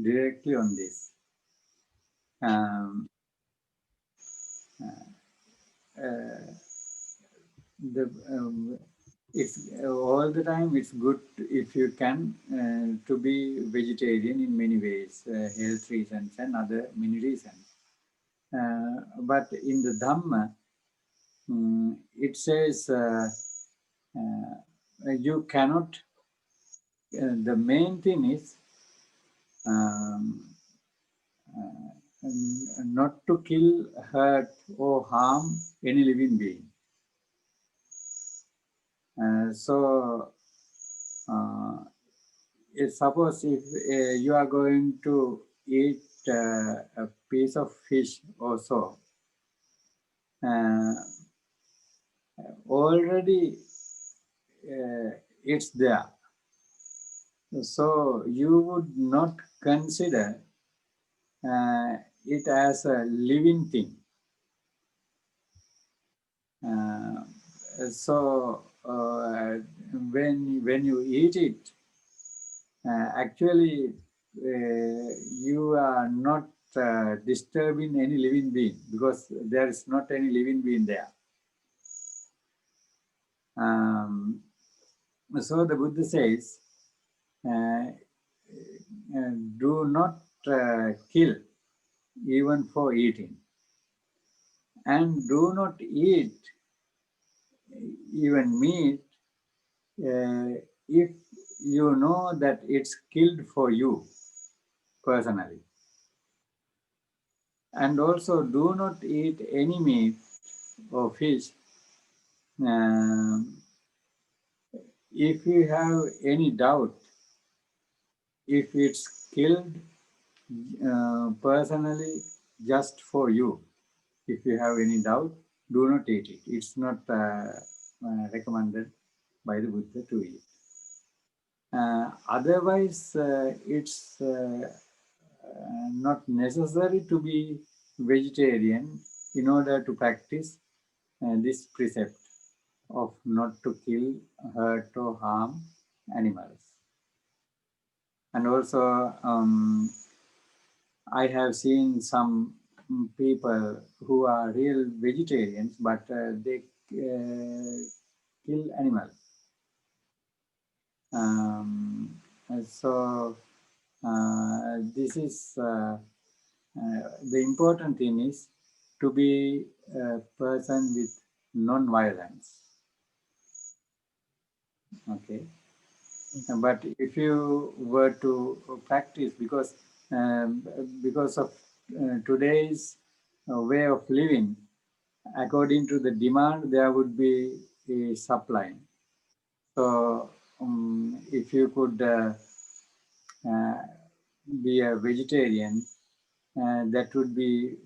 directly on this. Um, uh, it's all the time it's good if you can to be vegetarian in many ways, health reasons and other many reasons. But in the Dhamma, it says you cannot. The main thing is um, not to kill, hurt, or harm any living being. So, suppose if you are going to eat a piece of fish or so, already it's there. So you would not consider it as a living thing. So when you eat it, actually you are not disturbing any living being because there is not any living being there. So the Buddha says, do not kill even for eating, and do not eat even meat if you know that it's killed for you personally. And also do not eat any meat or fish if you have any doubt if it's killed personally just for you. If you have any doubt, do not eat it. It's not recommended by the Buddha to eat. Otherwise, it's not necessary to be vegetarian in order to practice this precept of not to kill, hurt, or harm animals. And also, I have seen some people who are real vegetarians, but they kill animals. So this is the important thing is to be a person with non-violence. Okay. But if you were to practice, because of today's way of living, according to the demand, there would be a supply. So if you could be a vegetarian, that would be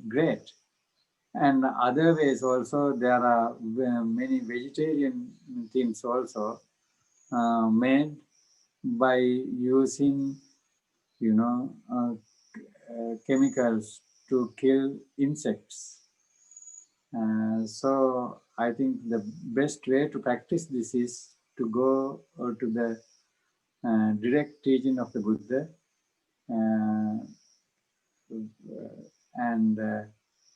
great. And other ways also, there are many vegetarian things also made by using, chemicals to kill insects. So I think the best way to practice this is to go to the direct teaching of the Buddha and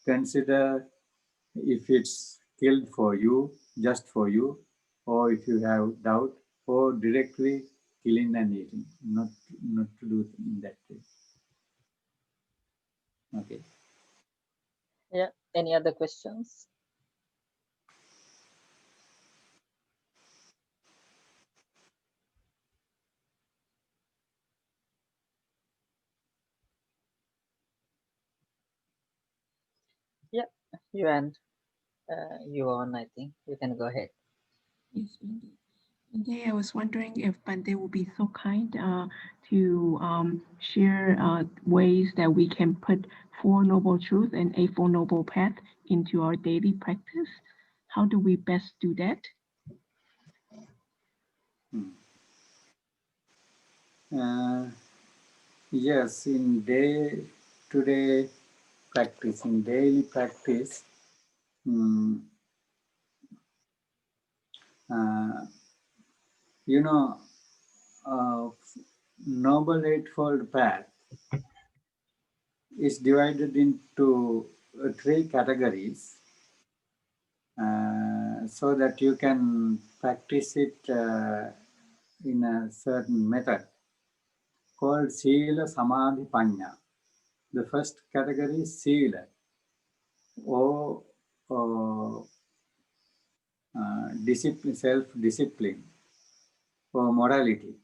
consider if it's killed for you, just for you, or if you have doubt, or directly killing and eating, not to do in that way. Okay. Yeah. Any other questions? Yeah, you and you on, I think. You can go ahead. Yes, Bande. Bande, I was wondering if Bande would be so kind to share ways that we can put Four Noble Truths and Eightfold Noble Path into our daily practice. How do we best do that? Yes, in day-to-day practice, in daily practice, you know, Noble Eightfold Path is divided into three categories so that you can practice it in a certain method called Sila Samadhi Panya. The first category is Sila or discipline, self-discipline or morality.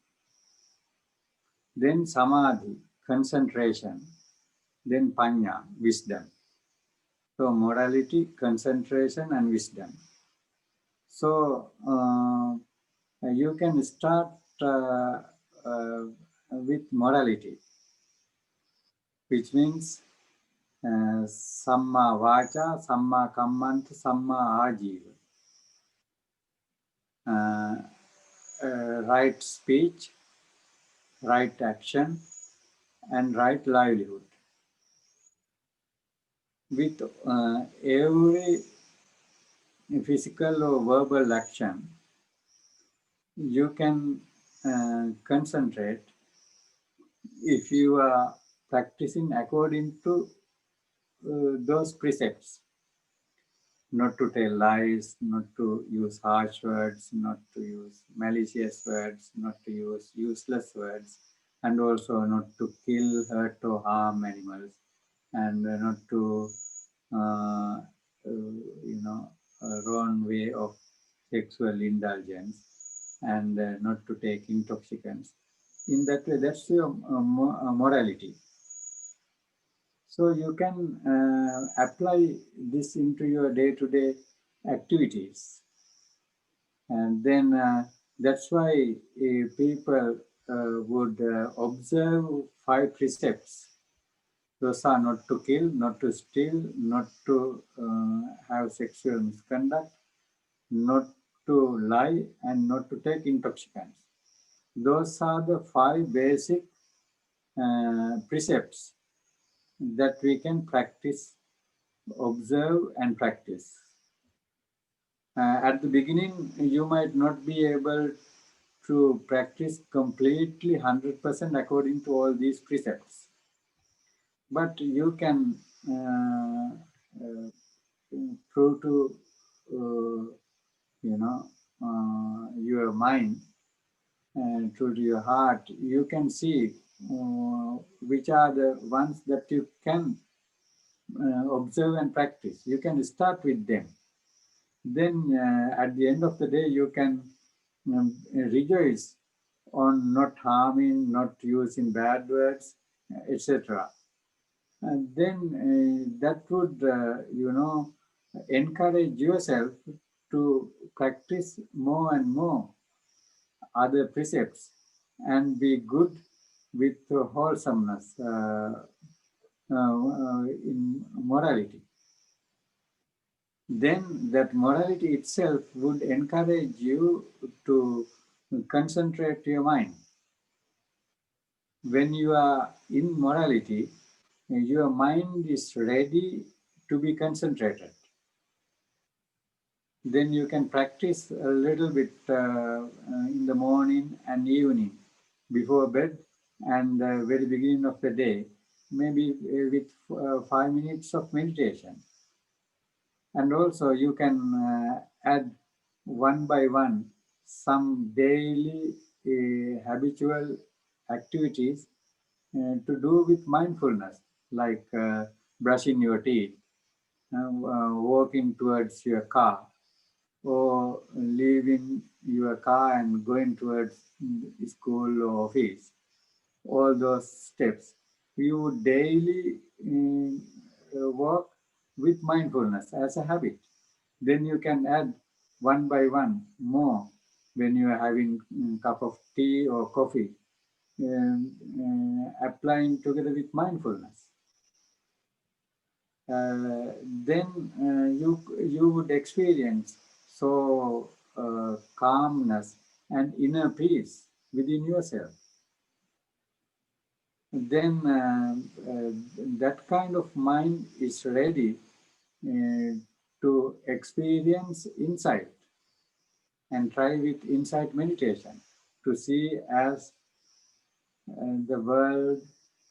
Then Samadhi, concentration. Then Panya, wisdom. So morality, concentration and wisdom. So you can start with morality, which means Samma Vacha, Samma Kammanta, Samma Ajiva. Right speech, right action, and right livelihood. With every physical or verbal action, you can concentrate if you are practicing according to those precepts. Not to tell lies, not to use harsh words, not to use malicious words, not to use useless words, and also not to kill, hurt, or harm animals, and not to, wrong way of sexual indulgence, and not to take intoxicants. In that way, that's your morality. So you can apply this into your day-to-day activities. And then that's why people would observe 5 precepts. Those are not to kill, not to steal, not to have sexual misconduct, not to lie, and not to take intoxicants. Those are the 5 basic precepts that we can practice, observe and practice. At the beginning, you might not be able to practice completely 100% according to all these precepts. But you can, through to, your mind and through to your heart, you can see which are the ones that you can observe and practice. You can start with them. Then at the end of the day, you can rejoice on not harming, not using bad words, etc. And then that would, encourage yourself to practice more and more other precepts and be good with wholesomeness in morality. Then that morality itself would encourage you to concentrate your mind. When you are in morality, your mind is ready to be concentrated. Then you can practice a little bit in the morning and evening before bed and very beginning of the day, maybe with 5 minutes of meditation. And also you can add one by one some daily habitual activities to do with mindfulness, like brushing your teeth, walking towards your car, or leaving your car and going towards school or office. All those steps. You daily walk with mindfulness as a habit. Then you can add one by one more when you are having a cup of tea or coffee, applying together with mindfulness. Then you would experience calmness and inner peace within yourself. Then that kind of mind is ready to experience insight and try with insight meditation to see as the world,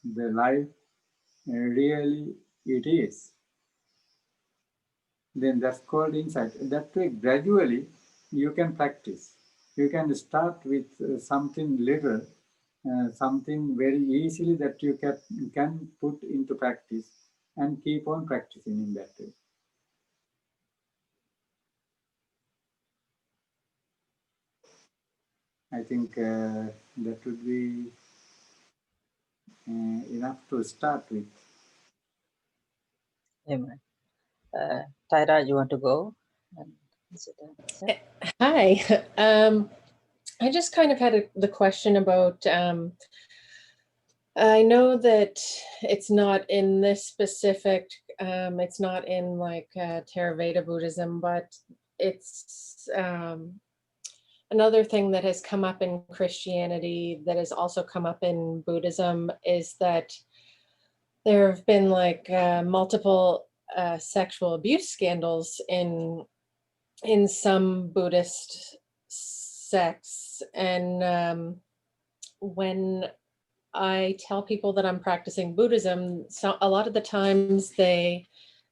the life really it is. Then that's called insight. That way, gradually, you can practice. You can start with something little, something very easily that you can put into practice and keep on practicing in that way. I think that would be enough to start with. Amen. Tyra, you want to go? Hi. I just kind of had the question about, I know that it's not in this specific, it's not in like Theravada Buddhism, but it's another thing that has come up in Christianity that has also come up in Buddhism is that there have been like multiple sexual abuse scandals in some Buddhist sects. And when I tell people that I'm practicing Buddhism, so a lot of the times they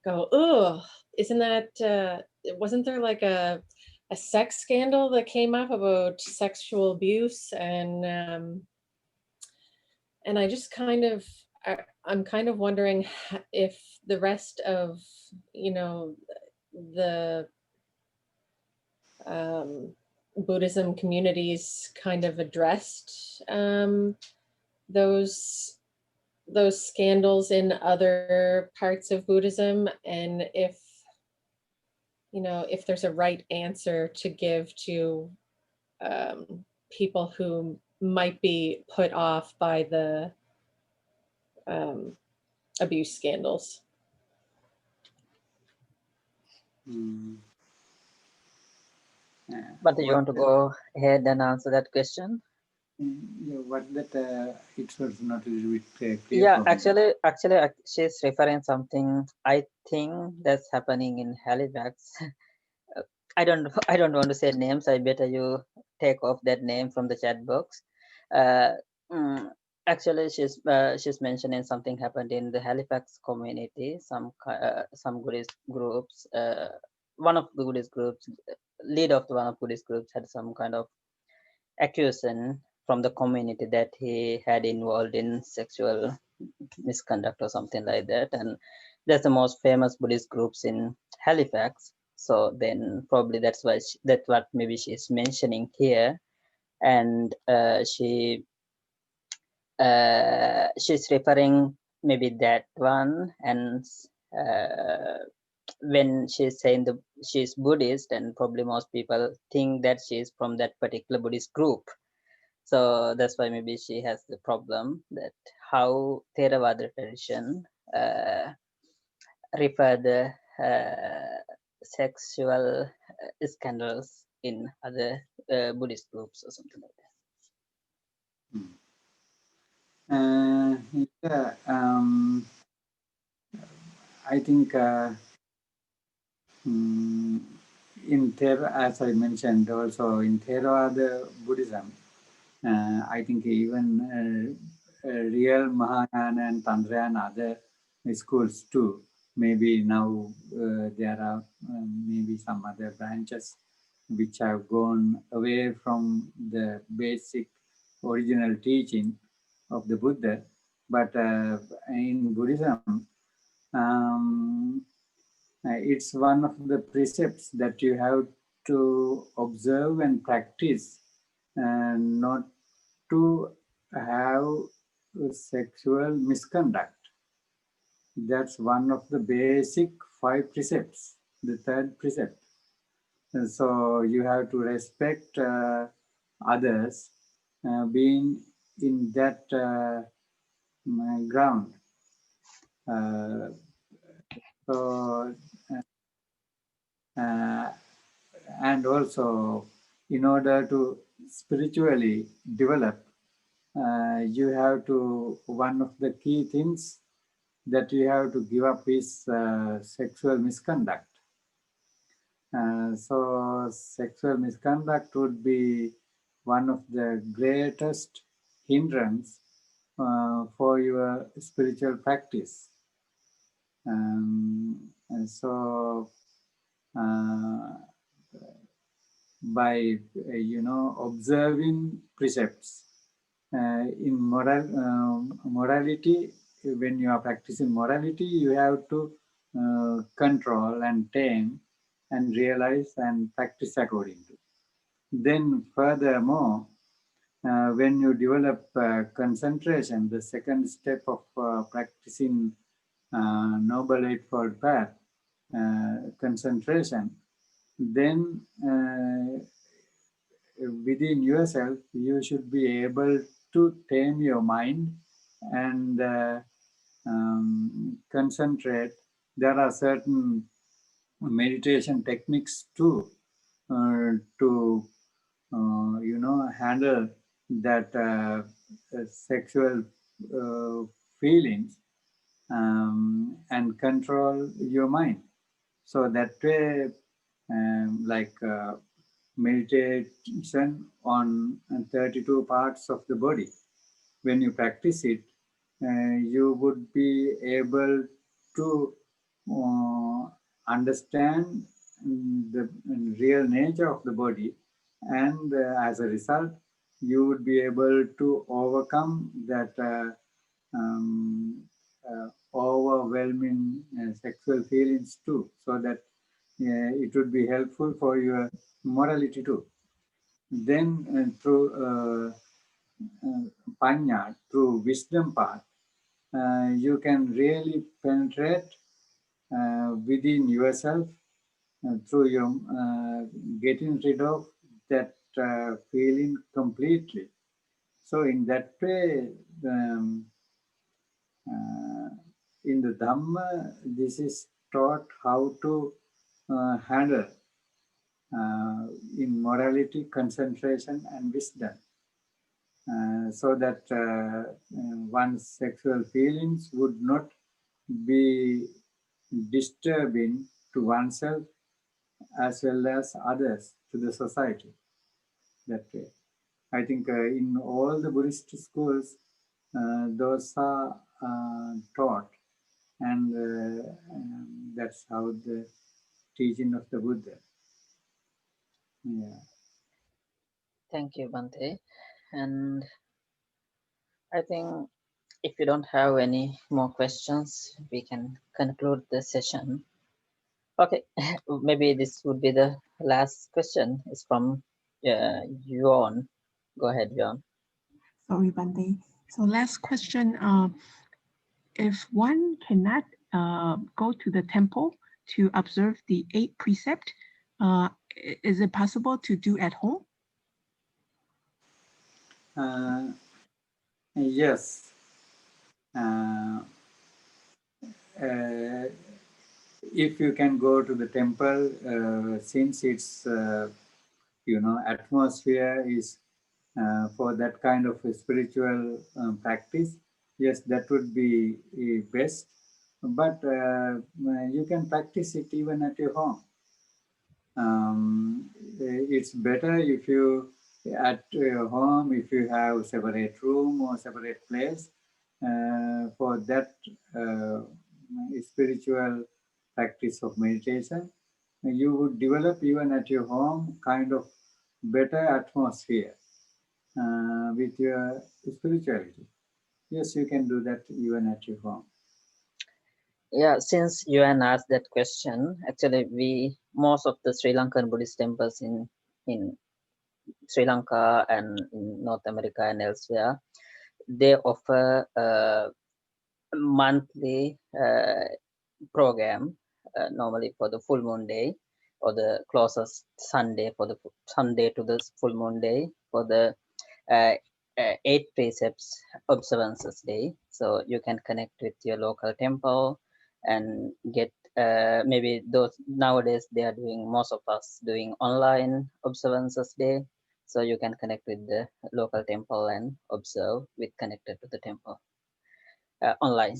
go, "Oh, isn't that, wasn't there like a sex scandal that came up about sexual abuse?" And I just kind of, I'm kind of wondering if the rest of, you know, the Buddhism communities kind of addressed those scandals in other parts of Buddhism, and if, you know, if there's a right answer to give to people who might be put off by the abuse scandals. But you want to go ahead and answer that question? Yeah, what that it was not a little bit clear. Yeah, actually, she's referring something. I think that's happening in Halifax. I don't want to say names. I better you take off that name from the chat box. Actually, she's mentioning something happened in the Halifax community. Some Buddhist groups. One of the Buddhist groups, leader of one of Buddhist groups, had some kind of accusation from the community that he had involved in sexual misconduct or something like that, and that's the most famous Buddhist groups in Halifax. So then probably that's why that's what maybe she's mentioning here, and she's referring maybe that one, and when she's saying she's Buddhist, and probably most people think that she's from that particular Buddhist group. So that's why maybe she has the problem that how Theravada tradition refer the sexual scandals in other Buddhist groups or something like that. Yeah, I think in as I mentioned also in Theravada Buddhism, I think even real Mahayana and Tantra and other schools too. Maybe now there are maybe some other branches which have gone away from the basic original teaching of the Buddha. But in Buddhism, it's one of the precepts that you have to observe and practice, and not to have sexual misconduct. That's one of the basic 5 precepts, the 3rd precept. And so you have to respect others, being in that ground. So, and also, in order to spiritually develop, you have to, one of the key things that you have to give up is sexual misconduct. So sexual misconduct would be one of the greatest hindrance for your spiritual practice. And so by observing precepts in morality, when you are practicing morality, you have to control and tame and realize and practice according to. Then furthermore, when you develop concentration, the second step of practicing Noble Eightfold Path, concentration, then within yourself, you should be able to tame your mind and concentrate. There are certain meditation techniques too to handle that sexual feelings and control your mind. So that way, like meditation on 32 parts of the body, when you practice it, you would be able to understand the real nature of the body, and as a result, you would be able to overcome that overwhelming sexual feelings too, so that it would be helpful for your morality too. Then through panya, through wisdom path, you can really penetrate within yourself through your getting rid of that feeling completely. So in that way, in the Dhamma, this is taught how to handle in morality, concentration, and wisdom. So that one's sexual feelings would not be disturbing to oneself as well as others, to the society. That way, I think in all the Buddhist schools, those are taught, and that's how the teaching of the Buddha. Yeah. Thank you, Bhante. And I think if you don't have any more questions, we can conclude the session. Okay, maybe this would be the last question. It's from Yuan. Go ahead, Yuan. Sorry, Bhante. So last question. If one cannot go to the temple to observe the 8 precepts, is it possible to do at home? Yes. If you can go to the temple, since its atmosphere is for that kind of a spiritual practice, yes, that would be best. But you can practice it even at your home. It's better if you at your home, if you have separate room or separate place for that spiritual practice of meditation. You would develop even at your home kind of better atmosphere with your spirituality. Yes, you can do that even at your home. Yeah, since Yuan asked that question, actually most of the Sri Lankan Buddhist temples in Sri Lanka and in North America and elsewhere, they offer a monthly program normally for the full moon day, or the closest Sunday for the Sunday to the full moon day for the 8 precepts observances day. So you can connect with your local temple and get maybe those nowadays they are doing, most of us doing online observances day. So you can connect with the local temple and observe with connected to the temple online.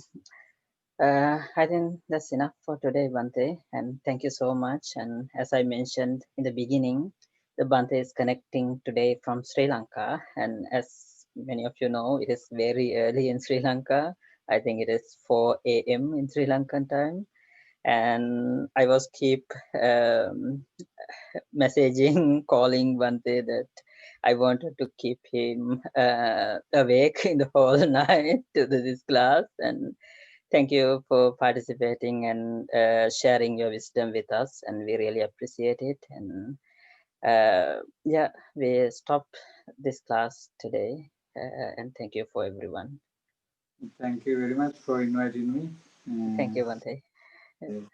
I think that's enough for today, Bante, and thank you so much. And as I mentioned in the beginning, the Bante is connecting today from Sri Lanka, and as many of you know, it is very early in Sri Lanka. I think it is 4 a.m. in Sri Lankan time, and I was keep messaging, calling Bante that I wanted to keep him awake in the whole night to this class. And thank you for participating and sharing your wisdom with us, and we really appreciate it. And yeah, we stop this class today, and thank you for everyone. Thank you very much for inviting me. Thank you, Bante. Uh,